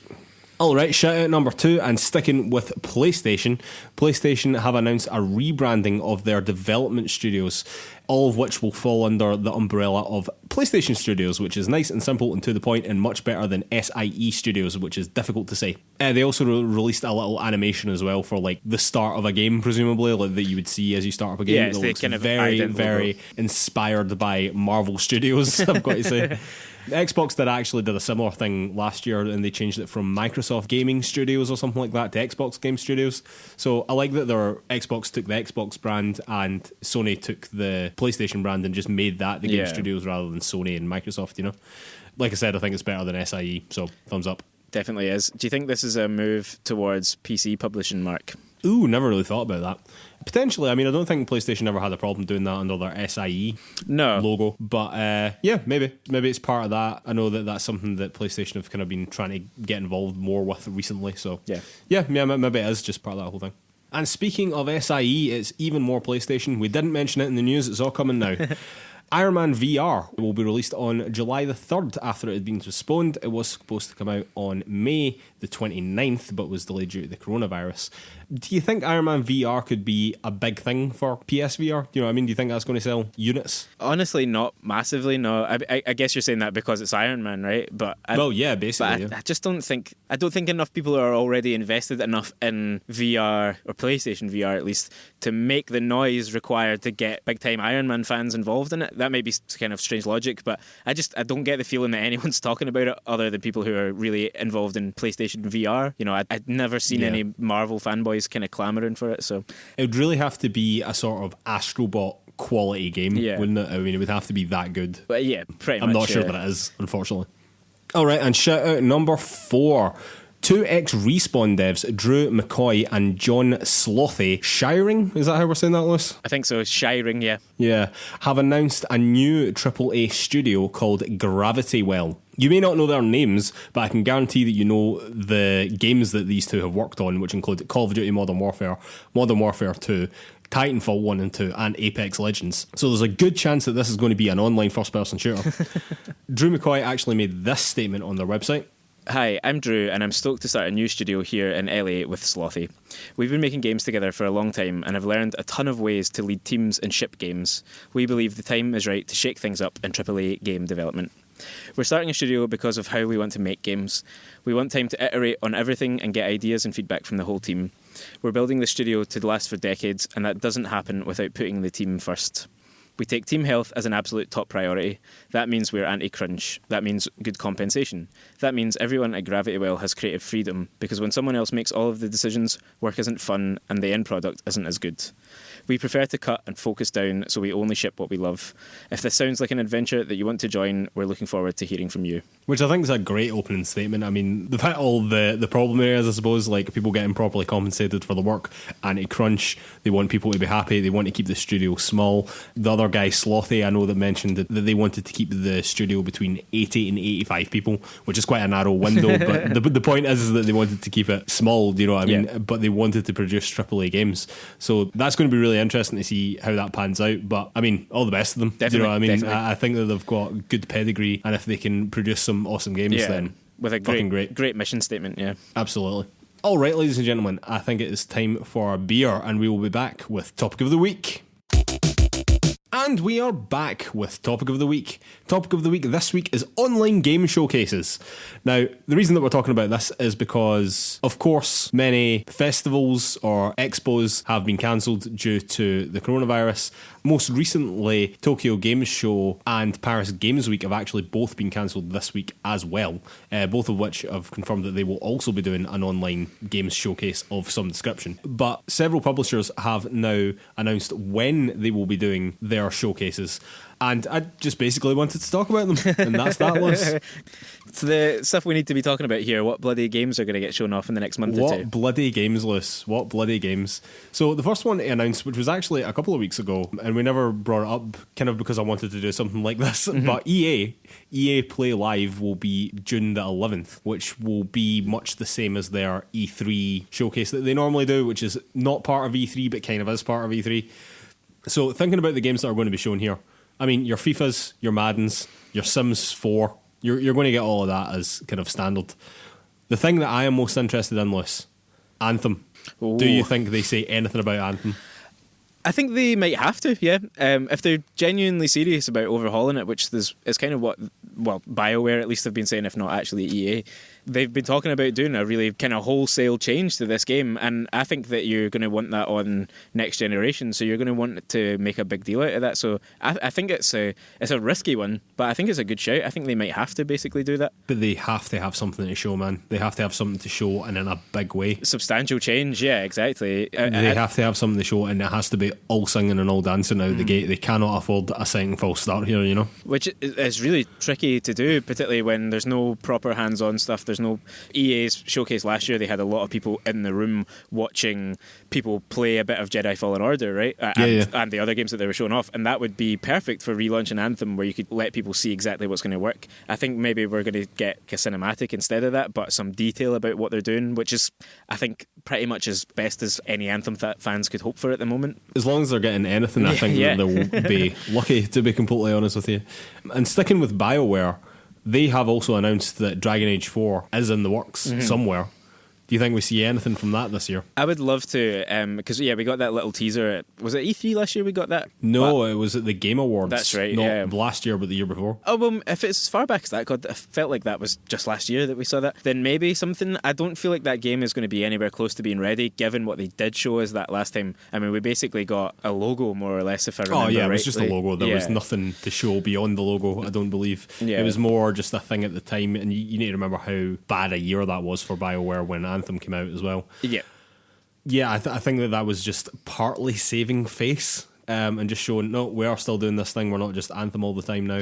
Alright, shout out number 2, and sticking with PlayStation have announced a rebranding of their development studios, all of which will fall under the umbrella of PlayStation Studios, which is nice and simple and to the point and much better than SIE Studios, which is difficult to say. They also released a little animation as well for like the start of a game, presumably, like that you would see as you start up a game. Yeah, it looks kind of very inspired by Marvel Studios, I've got to say. Xbox did a similar thing last year, and they changed it from Microsoft Gaming Studios or something like that to Xbox Game Studios. So I like that Xbox took the Xbox brand and Sony took the PlayStation brand and just made that the Game Studios rather than Sony and Microsoft, you know. Like I said, I think it's better than SIE, so thumbs up. Definitely is. Do you think this is a move towards PC publishing, Mark? Ooh, never really thought about that. Potentially, I mean, I don't think PlayStation ever had a problem doing that under their SIE logo. But maybe it's part of that. I know that that's something that PlayStation have kind of been trying to get involved more with recently. So maybe it is just part of that whole thing. And speaking of SIE, it's even more PlayStation. We didn't mention it in the news. It's all coming now. Iron Man VR will be released on July the 3rd after it had been postponed. It was supposed to come out on May the 29th, but was delayed due to the coronavirus. Do you think Iron Man VR could be a big thing for PSVR? You know what I mean? Do you think that's going to sell units? Honestly, not massively, no. I guess you're saying that because it's Iron Man, right? Basically. I just don't think enough people are already invested enough in VR, or PlayStation VR at least, to make the noise required to get big-time Iron Man fans involved in it. That may be kind of strange logic, but I don't get the feeling that anyone's talking about it other than people who are really involved in PlayStation VR. You know, I'd never seen any Marvel fanboys kind of clamoring for it. So it would really have to be a sort of Astrobot quality game, wouldn't it? I mean, it would have to be that good. But yeah, pretty much. I'm not sure that it is, unfortunately. All right, and shout out number 4. 2 ex-Respawn devs, Drew McCoy and John Slothy, Shiring, is that how we're saying that, Lewis? I think so, Shiring, yeah. Yeah, have announced a new AAA studio called Gravity Well. You may not know their names, but I can guarantee that you know the games that these two have worked on, which include Call of Duty Modern Warfare 2, Titanfall 1 and 2, and Apex Legends. So there's a good chance that this is going to be an online first-person shooter. Drew McCoy actually made this statement on their website. Hi, I'm Drew, and I'm stoked to start a new studio here in LA with Slothy. We've been making games together for a long time, and I've learned a ton of ways to lead teams and ship games. We believe the time is right to shake things up in AAA game development. We're starting a studio because of how we want to make games. We want time to iterate on everything and get ideas and feedback from the whole team. We're building the studio to last for decades, and that doesn't happen without putting the team first. We take team health as an absolute top priority. That means we're anti-crunch. That means good compensation. That means everyone at Gravity Well has creative freedom, because when someone else makes all of the decisions, work isn't fun and the end product isn't as good. We prefer to cut and focus down, so we only ship what we love. If this sounds like an adventure that you want to join, we're looking forward to hearing from you. Which I think is a great opening statement. I mean, they've hit all the problem areas, I suppose, like people getting properly compensated for the work, anti-crunch, they want people to be happy, they want to keep the studio small. The other guy, Slothy, I know that mentioned that they wanted to keep the studio between 80 and 85 people, which is quite a narrow window, but the point is that they wanted to keep it small, do you know what I mean? Yeah. But they wanted to produce AAA games. So that's going to be really interesting to see how that pans out. But I mean, all the best of them. Definitely, do you know what I mean? Definitely. I think that they've got good pedigree, and if they can produce some awesome games, then with a great mission statement. Yeah, absolutely. All right, ladies and gentlemen, I think it is time for a beer, and we will be back with Topic of the Week. And we are back with Topic of the Week. Topic of the Week this week is online game showcases. Now, the reason that we're talking about this is because, of course, many festivals or expos have been cancelled due to the coronavirus. Most recently, Tokyo Games Show and Paris Games Week have actually both been cancelled this week as well, both of which have confirmed that they will also be doing an online games showcase of some description. But several publishers have now announced when they will be doing their showcases, and I just basically wanted to talk about them, and that's that, Lewis. So the stuff we need to be talking about here, what bloody games are going to get shown off in the next month or two? What bloody games, Lewis? What bloody games? So the first one to announce, which was actually a couple of weeks ago, and we never brought it up kind of because I wanted to do something like this, but EA Play Live will be June the 11th, which will be much the same as their E3 showcase that they normally do, which is not part of E3 but kind of is part of E3. So thinking about the games that are going to be shown here, I mean, your FIFAs, your Maddens, your Sims 4, you're going to get all of that as kind of standard. The thing that I am most interested in, Lewis, Anthem. Ooh. Do you think they say anything about Anthem? I think they might have to, yeah. If they're genuinely serious about overhauling it, which is kind of what, BioWare at least have been saying, if not actually EA. They've been talking about doing a really kind of wholesale change to this game, and I think that you're going to want that on next generation, so you're going to want to make a big deal out of that. So I think it's a risky one, but I think it's a good shout. I think they might have to basically do that. But they have to have something to show, man. They have to have something to show, and in a big way. Substantial change, yeah, exactly. They have to have something to show, and it has to be all singing and all dancing out the gate. They cannot afford a second false start here, you know? Which is really tricky to do, particularly when there's no proper hands-on stuff. There's no EA's showcase last year. They had a lot of people in the room watching people play a bit of Jedi Fallen Order, right? And the other games that they were showing off, and that would be perfect for relaunching Anthem, where you could let people see exactly what's going to work. I think maybe we're going to get a cinematic instead of that, but some detail about what they're doing, which is, I think, pretty much as best as any Anthem fans could hope for at the moment. As long as they're getting anything, I think that they'll be lucky, to be completely honest with you. And sticking with BioWare, they have also announced that Dragon Age 4 is in the works somewhere. Do you think we see anything from that this year? I would love to, because we got that little teaser. Was it E3 last year we got that? No, it was at the Game Awards. That's right, not last year, but the year before. Oh, well, if it's as far back as that, God, I felt like that was just last year that we saw that. Then maybe something. I don't feel like that game is going to be anywhere close to being ready, given what they did show us that last time. I mean, we basically got a logo, more or less, if I remember it was just a logo. There was nothing to show beyond the logo, I don't believe. Yeah. It was more just a thing at the time, and you need to remember how bad a year that was for BioWare when Anthem came out as well. Yeah, I think that was just partly saving face and just showing, no, we are still doing this thing, we're not just Anthem all the time now.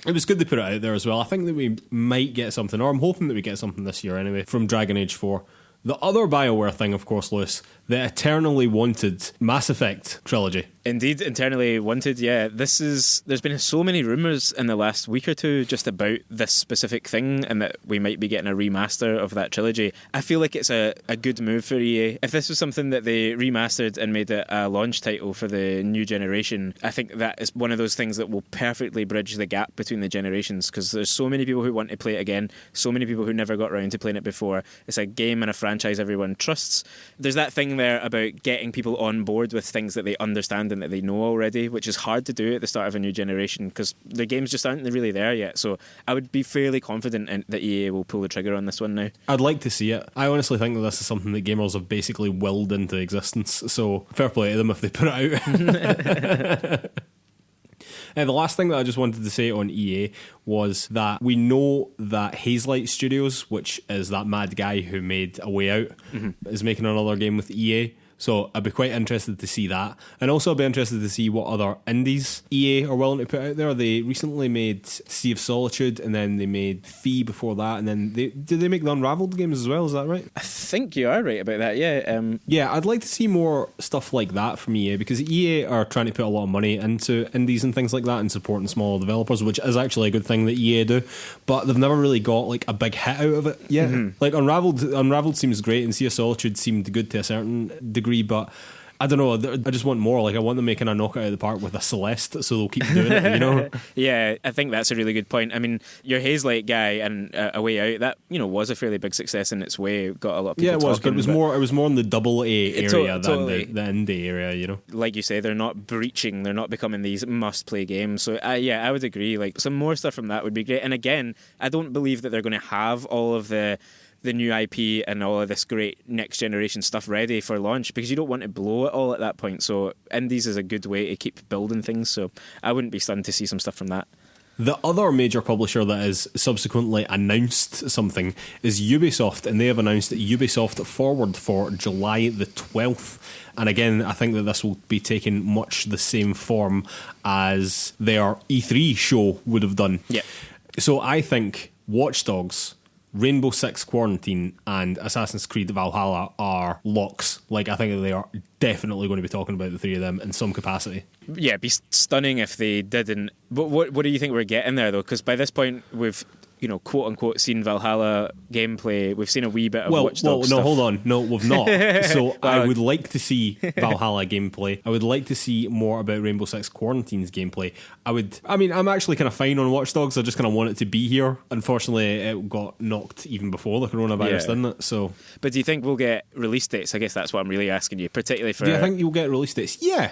It was good they put it out there as well. I think that we might get something, or I'm hoping that we get something this year anyway, from Dragon Age 4. The other BioWare thing, of course, Lewis, the eternally wanted Mass Effect trilogy. Indeed, eternally wanted, yeah. There's been so many rumours in the last week or two just about this specific thing, and that we might be getting a remaster of that trilogy. I feel like it's a good move for EA. If this was something that they remastered and made it a launch title for the new generation, I think that is one of those things that will perfectly bridge the gap between the generations, because there's so many people who want to play it again, so many people who never got around to playing it before. It's a game and a franchise everyone trusts. There's that thing there about getting people on board with things that they understand and that they know already, which is hard to do at the start of a new generation because the games just aren't really there yet. So I would be fairly confident that EA will pull the trigger on this one now. I'd like to see it. I honestly think that this is something that gamers have basically willed into existence, so fair play to them if they put it out. The last thing that I just wanted to say on EA was that we know that Hazelight Studios, which is that mad guy who made A Way Out, is making another game with EA. So I'd be quite interested to see that. And also I'd be interested to see what other indies EA are willing to put out there. They recently made Sea of Solitude, and then they made Fee before that, and then did they make the Unraveled games as well? Is that right? I think you are right about that, yeah. Yeah, I'd like to see more stuff like that from EA, because EA are trying to put a lot of money into indies and things like that and supporting smaller developers, which is actually a good thing that EA do, but they've never really got like a big hit out of it yet. Like Unraveled seems great, and Sea of Solitude seemed good to a certain degree, but I don't know, I just want more. Like, I want them making a knockout of the park with a Celeste, so they'll keep doing it, you know? Yeah, I think that's a really good point. I mean, your Hazelight guy and A Way Out, that, you know, was a fairly big success in its way. Got a lot of people talking. But it was more in the double A area than the indie area, you know? Like you say, they're not breaching, they're not becoming these must-play games. So, I would agree. Like, some more stuff from that would be great. And again, I don't believe that they're going to have all of the new IP and all of this great next generation stuff ready for launch, because you don't want to blow it all at that point. So indies is a good way to keep building things, so I wouldn't be stunned to see some stuff from that. The other major publisher that has subsequently announced something is Ubisoft, and they have announced that Ubisoft Forward for July the 12th. And again, I think that this will be taking much the same form as their E3 show would have done. Yeah. So I think Watch Dogs, Rainbow Six Quarantine, and Assassin's Creed Valhalla are locks. Like, I think that they are definitely going to be talking about the three of them in some capacity. Yeah, it'd be stunning if they didn't. But what do you think we're getting there, though? Because by this point, we've, you know, quote unquote, seen Valhalla gameplay. We've seen a wee bit of Watch Dogs stuff. Hold on. No, we've not. So I would like to see Valhalla gameplay. I would like to see more about Rainbow Six Quarantine's gameplay. I'm actually kind of fine on Watch Dogs. I just kind of want it to be here. Unfortunately, it got knocked even before the coronavirus, didn't it? So, but do you think we'll get release dates? I guess that's what I'm really asking you, particularly for... Do you think you'll get release dates? Yeah,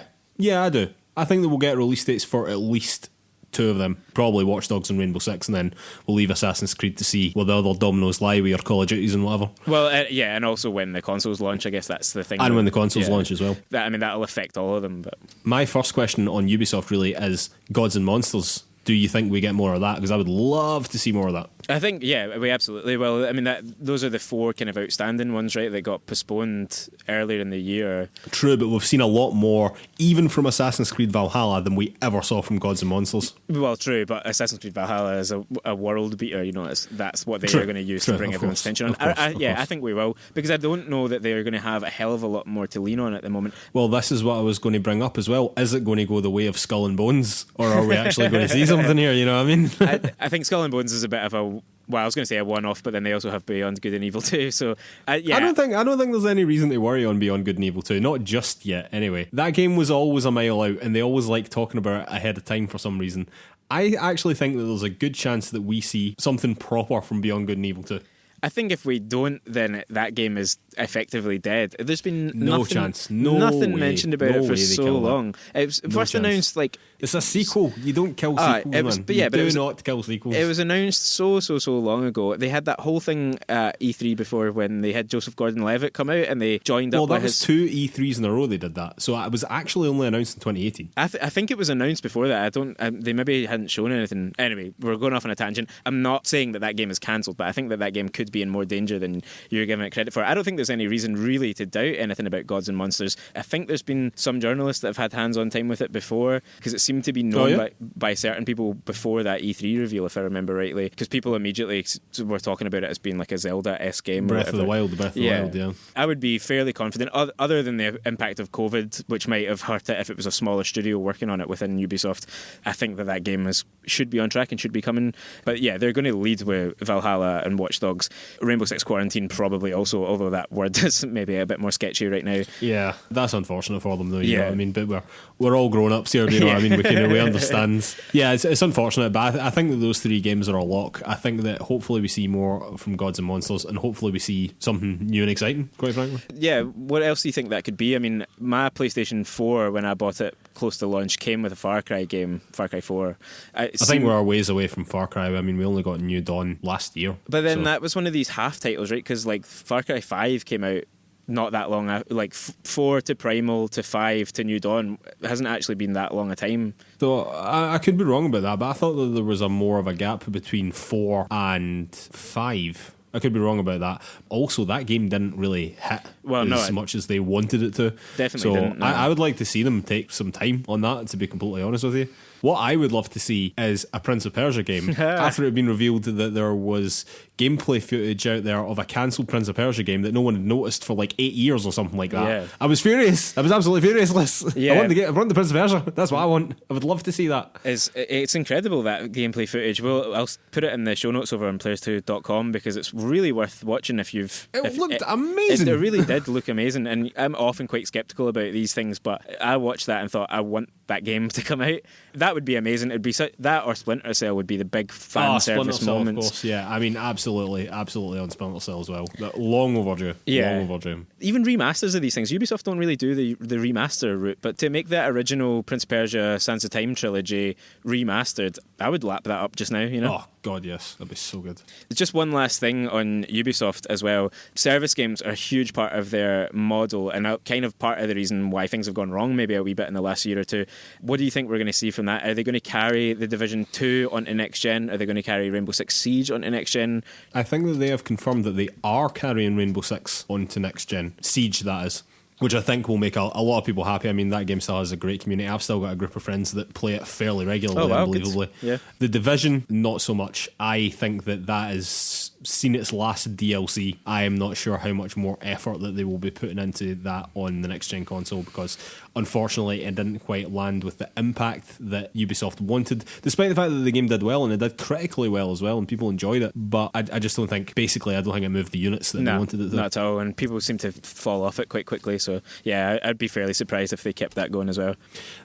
I do. I think that we'll get release dates for at least two of them, probably Watch Dogs and Rainbow Six, and then we'll leave Assassin's Creed to see where the other dominoes lie with your Call of Duties and whatever. Well, and also when the consoles launch, I guess that's the thing. And when the consoles launch as well. That'll affect all of them. But my first question on Ubisoft really is Gods and Monsters. Do you think we get more of that? Because I would love to see more of that. I think, yeah, we absolutely will. I mean, those are the four kind of outstanding ones, right, that got postponed earlier in the year. True, but we've seen a lot more, even from Assassin's Creed Valhalla, than we ever saw from Gods and Monsters. Well, true, but Assassin's Creed Valhalla is a world beater, you know, that's what they are going to use to bring everyone's attention on. I think we will, because I don't know that they are going to have a hell of a lot more to lean on at the moment. Well, this is what I was going to bring up as well. Is it going to go the way of Skull and Bones, or are we actually going to see something here, you know what I mean? I think Skull and Bones is a bit of a... Well, I was going to say a one-off, but then they also have Beyond Good and Evil 2. So, I don't think there's any reason to worry on Beyond Good and Evil 2. Not just yet, anyway. That game was always a mile out, and they always like talking about it ahead of time for some reason. I actually think that there's a good chance that we see something proper from Beyond Good and Evil 2. I think if we don't, then that game is effectively dead. There's been nothing mentioned about it for so long. It was first announced like it's a sequel. You don't kill sequels, man. Do not kill sequels. It was announced so long ago. They had that whole thing at E3 before when they had Joseph Gordon-Levitt come out and they joined up. Well, that was 2 E3s in a row they did that. So it was actually only announced in 2018. I think it was announced before that. They maybe hadn't shown anything. Anyway, we're going off on a tangent. I'm not saying that game is cancelled, but I think that game could be in more danger than you're giving it credit for. I don't think there's any reason really to doubt anything about Gods and Monsters. I think there's been some journalists that have had hands-on time with it before, because it seemed to be known by certain people before that E3 reveal, if I remember rightly, because people immediately were talking about it as being like a Zelda-esque game. Breath of the Wild, yeah. I would be fairly confident, other than the impact of COVID, which might have hurt it if it was a smaller studio working on it within Ubisoft. I think that game should be on track and should be coming. But yeah, they're going to lead with Valhalla and Watch Dogs. Rainbow Six Quarantine probably also, although that word is maybe a bit more sketchy right now. Yeah, that's unfortunate for them though, you know what I mean? But we're all grown-ups here, you know what I mean? We understand. Yeah, it's unfortunate, but I think that those 3 games are a lock. I think that hopefully we see more from Gods and Monsters, and hopefully we see something new and exciting, quite frankly. Yeah, what else do you think that could be? I mean, my PlayStation 4, when I bought it close to launch, came with a Far Cry game, Far Cry 4. I think we're a ways away from Far Cry. I mean, we only got New Dawn last year. But then that was one of these half titles, right? Because like Far Cry 5 came out not that long. Like 4 to Primal to 5 to New Dawn, it hasn't actually been that long a time. So I could be wrong about that, but I thought that there was a more of a gap between 4 and 5. I could be wrong about that. Also, that game didn't really hit as much as they wanted it to. Definitely didn't. No. I would like to see them take some time on that, to be completely honest with you. What I would love to see is a Prince of Persia game. After it had been revealed that there was gameplay footage out there of a cancelled Prince of Persia game that no one had noticed for like 8 years or something like that. Yeah. I was furious. I was absolutely furious, Liz. Yeah. I want the Prince of Persia. That's what I want. I would love to see that. It's incredible, that gameplay footage. I'll put it in the show notes over on PlayersToo.com because it's really worth watching if you've... It looked amazing. It really did look amazing, and I'm often quite sceptical about these things, but I watched that and thought, I want that game to come out. That would be amazing. It'd be that, or Splinter Cell would be the big fan service moments. Of course, yeah. I mean, absolutely on Splinter Cell as well. Long overdue. Yeah. Long overdue. Even remasters of these things. Ubisoft don't really do the remaster route, but to make that original Prince of Persia Sands of Time trilogy remastered, I would lap that up just now, you know? Oh, God, yes. That'd be so good. Just one last thing on Ubisoft as well. Service games are a huge part of their model, and kind of part of the reason why things have gone wrong maybe a wee bit in the last year or two. What do you think we're going to see from that? Are they going to carry The Division 2 onto next gen? Are they going to carry Rainbow Six Siege onto next gen? I think that they have confirmed that they are carrying Rainbow Six onto next gen. Siege, that is. Which I think will make a lot of people happy. I mean, that game still has a great community. I've still got a group of friends that play it fairly regularly, unbelievably. Yeah. The Division, not so much. I think that has seen its last DLC. I am not sure how much more effort that they will be putting into that on the next gen console, because unfortunately it didn't quite land with the impact that Ubisoft wanted, despite the fact that the game did well, and it did critically well as well, and people enjoyed it. But I just don't think, basically, I don't think it moved the units that they wanted it to. Not at all, and people seem to fall off it quite quickly. So yeah, I'd be fairly surprised if they kept that going as well.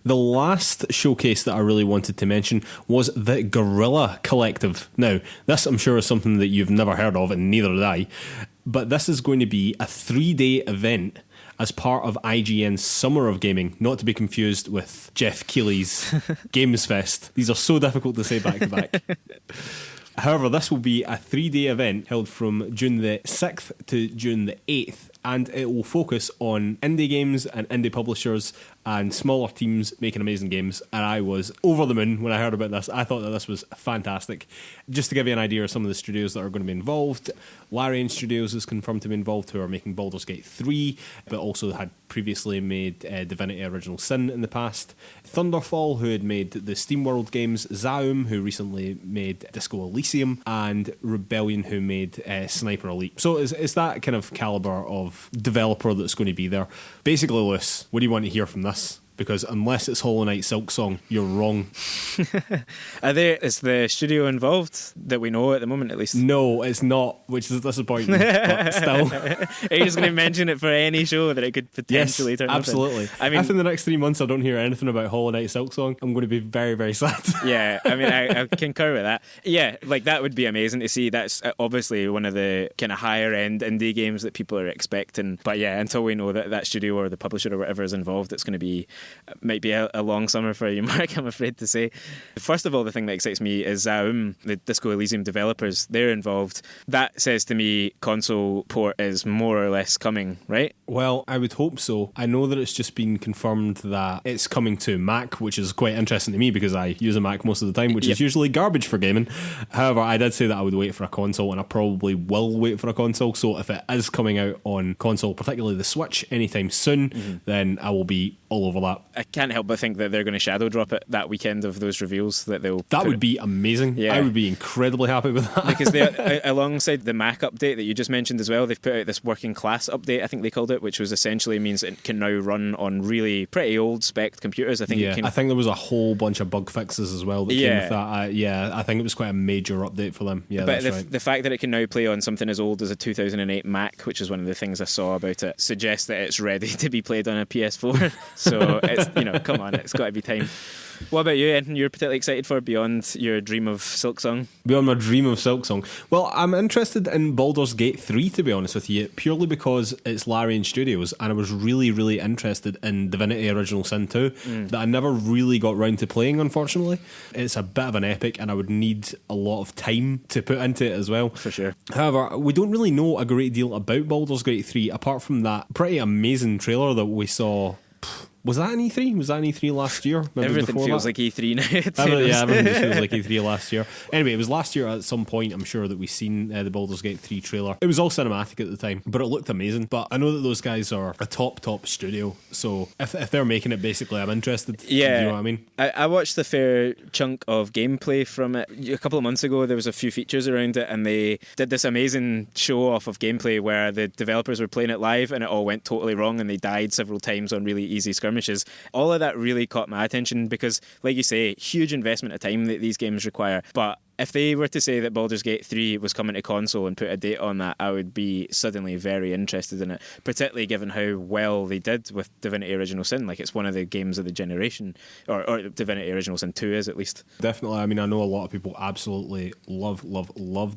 The last showcase that I really wanted to mention was the Guerrilla Collective. Now, this I'm sure is something that you've never heard of, and neither did I, but this is going to be a 3-day event as part of IGN's Summer of Gaming, not to be confused with Jeff Keighley's Games Fest. These are so difficult to say back to back. However, this will be a 3-day event held from June the 6th to June the 8th, and it will focus on indie games and indie publishers and smaller teams making amazing games. And I was over the moon when I heard about this. I thought that this was fantastic. Just to give you an idea of some of the studios that are going to be involved, Larian Studios is confirmed to be involved, who are making Baldur's Gate 3, but also had previously made Divinity Original Sin in the past. Thunderfall, who had made the SteamWorld games, Zaum, who recently made Disco Elysium, and Rebellion, who made Sniper Elite. So it's that kind of caliber of developer that's going to be there. Basically, Lewis, what do you want to hear from this? Because unless it's Hollow Knight Silksong, you're wrong. Is the studio involved that we know at the moment, at least? No, it's not, which is disappointing. But still. Are you just going to mention it for any show that it could potentially turn up in? Absolutely. I mean, if in the next 3 months I don't hear anything about Hollow Knight Silksong, I'm going to be very, very sad. Yeah, I mean, I concur with that. Yeah, like that would be amazing to see. That's obviously one of the kind of higher end indie games that people are expecting. But yeah, until we know that studio or the publisher or whatever is involved, it's going to be... might be a long summer for you, Mark, I'm afraid to say. First of all, the thing that excites me is Zaum, the Disco Elysium developers. They're involved. That says to me console port is more or less coming, right? Well, I would hope so. I know that it's just been confirmed that it's coming to Mac, which is quite interesting to me because I use a Mac most of the time, which is usually garbage for gaming. However, I did say that I would wait for a console, and I probably will wait for a console. So if it is coming out on console, particularly the Switch, anytime soon, then I will be all over that. I can't help but think that they're going to shadow drop it that weekend of those reveals. That would be amazing. Yeah. I would be incredibly happy with that. Because they, alongside the Mac update that you just mentioned as well, they've put out this working class update, I think they called it, which was essentially means it can now run on really pretty old spec computers. I think there was a whole bunch of bug fixes as well that came with that. I think it was quite a major update for them. Yeah, but that's right. The fact that it can now play on something as old as a 2008 Mac, which is one of the things I saw about it, suggests that it's ready to be played on a PS4. So it's, come on, it's got to be time. What about you? Anything you're particularly excited for beyond your dream of Silksong? Beyond my dream of Silksong? Well, I'm interested in Baldur's Gate 3, to be honest with you, purely because it's Larian Studios, and I was really, really interested in Divinity Original Sin 2 that I never really got round to playing, unfortunately. It's a bit of an epic, and I would need a lot of time to put into it as well. For sure. However, we don't really know a great deal about Baldur's Gate 3, apart from that pretty amazing trailer that we saw. Was that an E3? Was that an E3 last year? Maybe everything feels like E3 now. Everything just feels like E3 last year. Anyway, it was last year at some point, I'm sure, that we seen the Baldur's Gate 3 trailer. It was all cinematic at the time, but it looked amazing. But I know that those guys are a top studio, so if they're making it, basically, I'm interested. Yeah. You know what I mean? I watched the fair chunk of gameplay from it. A couple of months ago, there was a few features around it, and they did this amazing show off of gameplay where the developers were playing it live, and it all went totally wrong, and they died several times on really easy skirmishes. All of that really caught my attention because, like you say, huge investment of time that these games require. But if they were to say that Baldur's Gate 3 was coming to console and put a date on that, I would be suddenly very interested in it, particularly given how well they did with Divinity Original Sin. Like, it's one of the games of the generation, or Divinity Original Sin 2 is, at least. Definitely. I mean, I know a lot of people absolutely love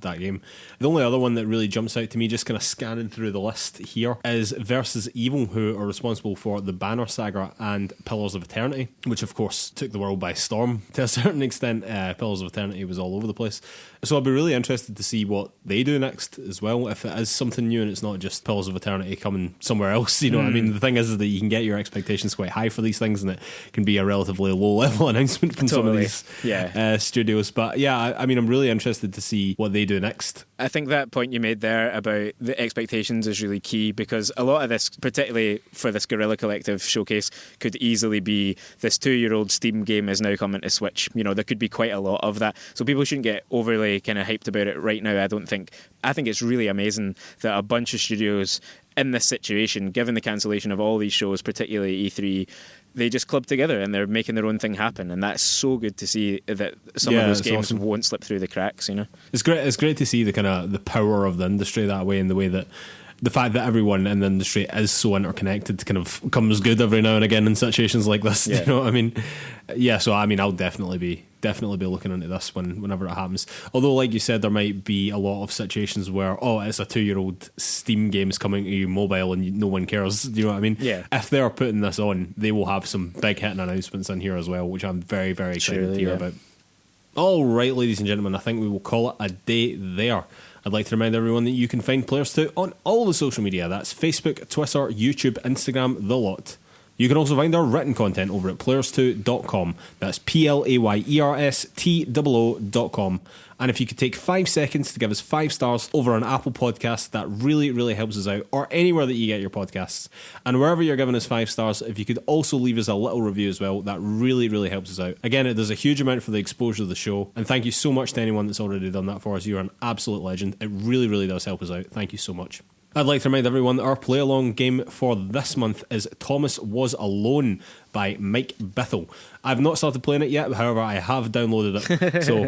that game. The only other one that really jumps out to me, just kind of scanning through the list here, is Versus Evil, who are responsible for the Banner Saga and Pillars of Eternity, which of course took the world by storm to a certain extent. Pillars of Eternity was all over the place. So I'll be really interested to see what they do next as well, if it is something new and it's not just Pillars of Eternity coming somewhere else. You know what I mean? The thing is that you can get your expectations quite high for these things, and it can be a relatively low level announcement from some of these studios. But yeah, I mean, I'm really interested to see what they do next. I think that point you made there about the expectations is really key, because a lot of this, particularly for this Guerrilla Collective showcase, could easily be this 2-year-old Steam game is now coming to Switch. You know, there could be quite a lot of that. So people shouldn't get overly kind of hyped about it right now, I don't think. I think it's really amazing that a bunch of studios in this situation, given the cancellation of all these shows, particularly E3, they just club together and they're making their own thing happen, and that's so good to see that some of those games won't slip through the cracks. You know, it's great to see the kind of the power of the industry that way, and the way that the fact that everyone in the industry is so interconnected kind of comes good every now and again in situations like this. You know what I mean? Yeah, so I mean, I'll definitely be looking into this whenever it happens. Although, like you said, there might be a lot of situations where, it's a 2-year-old Steam game's coming to you mobile and no one cares. Do you know what I mean? Yeah. If they're putting this on, they will have some big hitting announcements in here as well, which I'm very, very excited to hear about. All right, ladies and gentlemen, I think we will call it a day there. I'd like to remind everyone that you can find PlayersToo on all the social media. That's Facebook, Twitter, YouTube, Instagram, the lot. You can also find our written content over at PlayersToo.com. That's PlayerStoo.com. And if you could take 5 seconds to give us 5 stars over on Apple Podcasts, that really, really helps us out, or anywhere that you get your podcasts. And wherever you're giving us 5 stars, if you could also leave us a little review as well, that really, really helps us out. Again, it does a huge amount for the exposure of the show. And thank you so much to anyone that's already done that for us. You're an absolute legend. It really, really does help us out. Thank you so much. I'd like to remind everyone that our play-along game for this month is Thomas Was Alone by Mike Bithell. I've not started playing it yet, however, I have downloaded it. So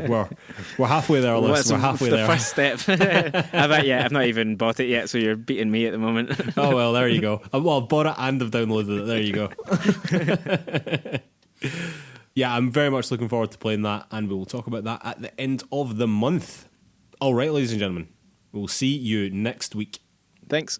we're halfway there, Liz. We're halfway there. The first step. I've not even bought it yet, so you're beating me at the moment. Oh, well, there you go. Well, I've bought it and I've downloaded it. There you go. Yeah, I'm very much looking forward to playing that, and we will talk about that at the end of the month. All right, ladies and gentlemen, we'll see you next week. Thanks.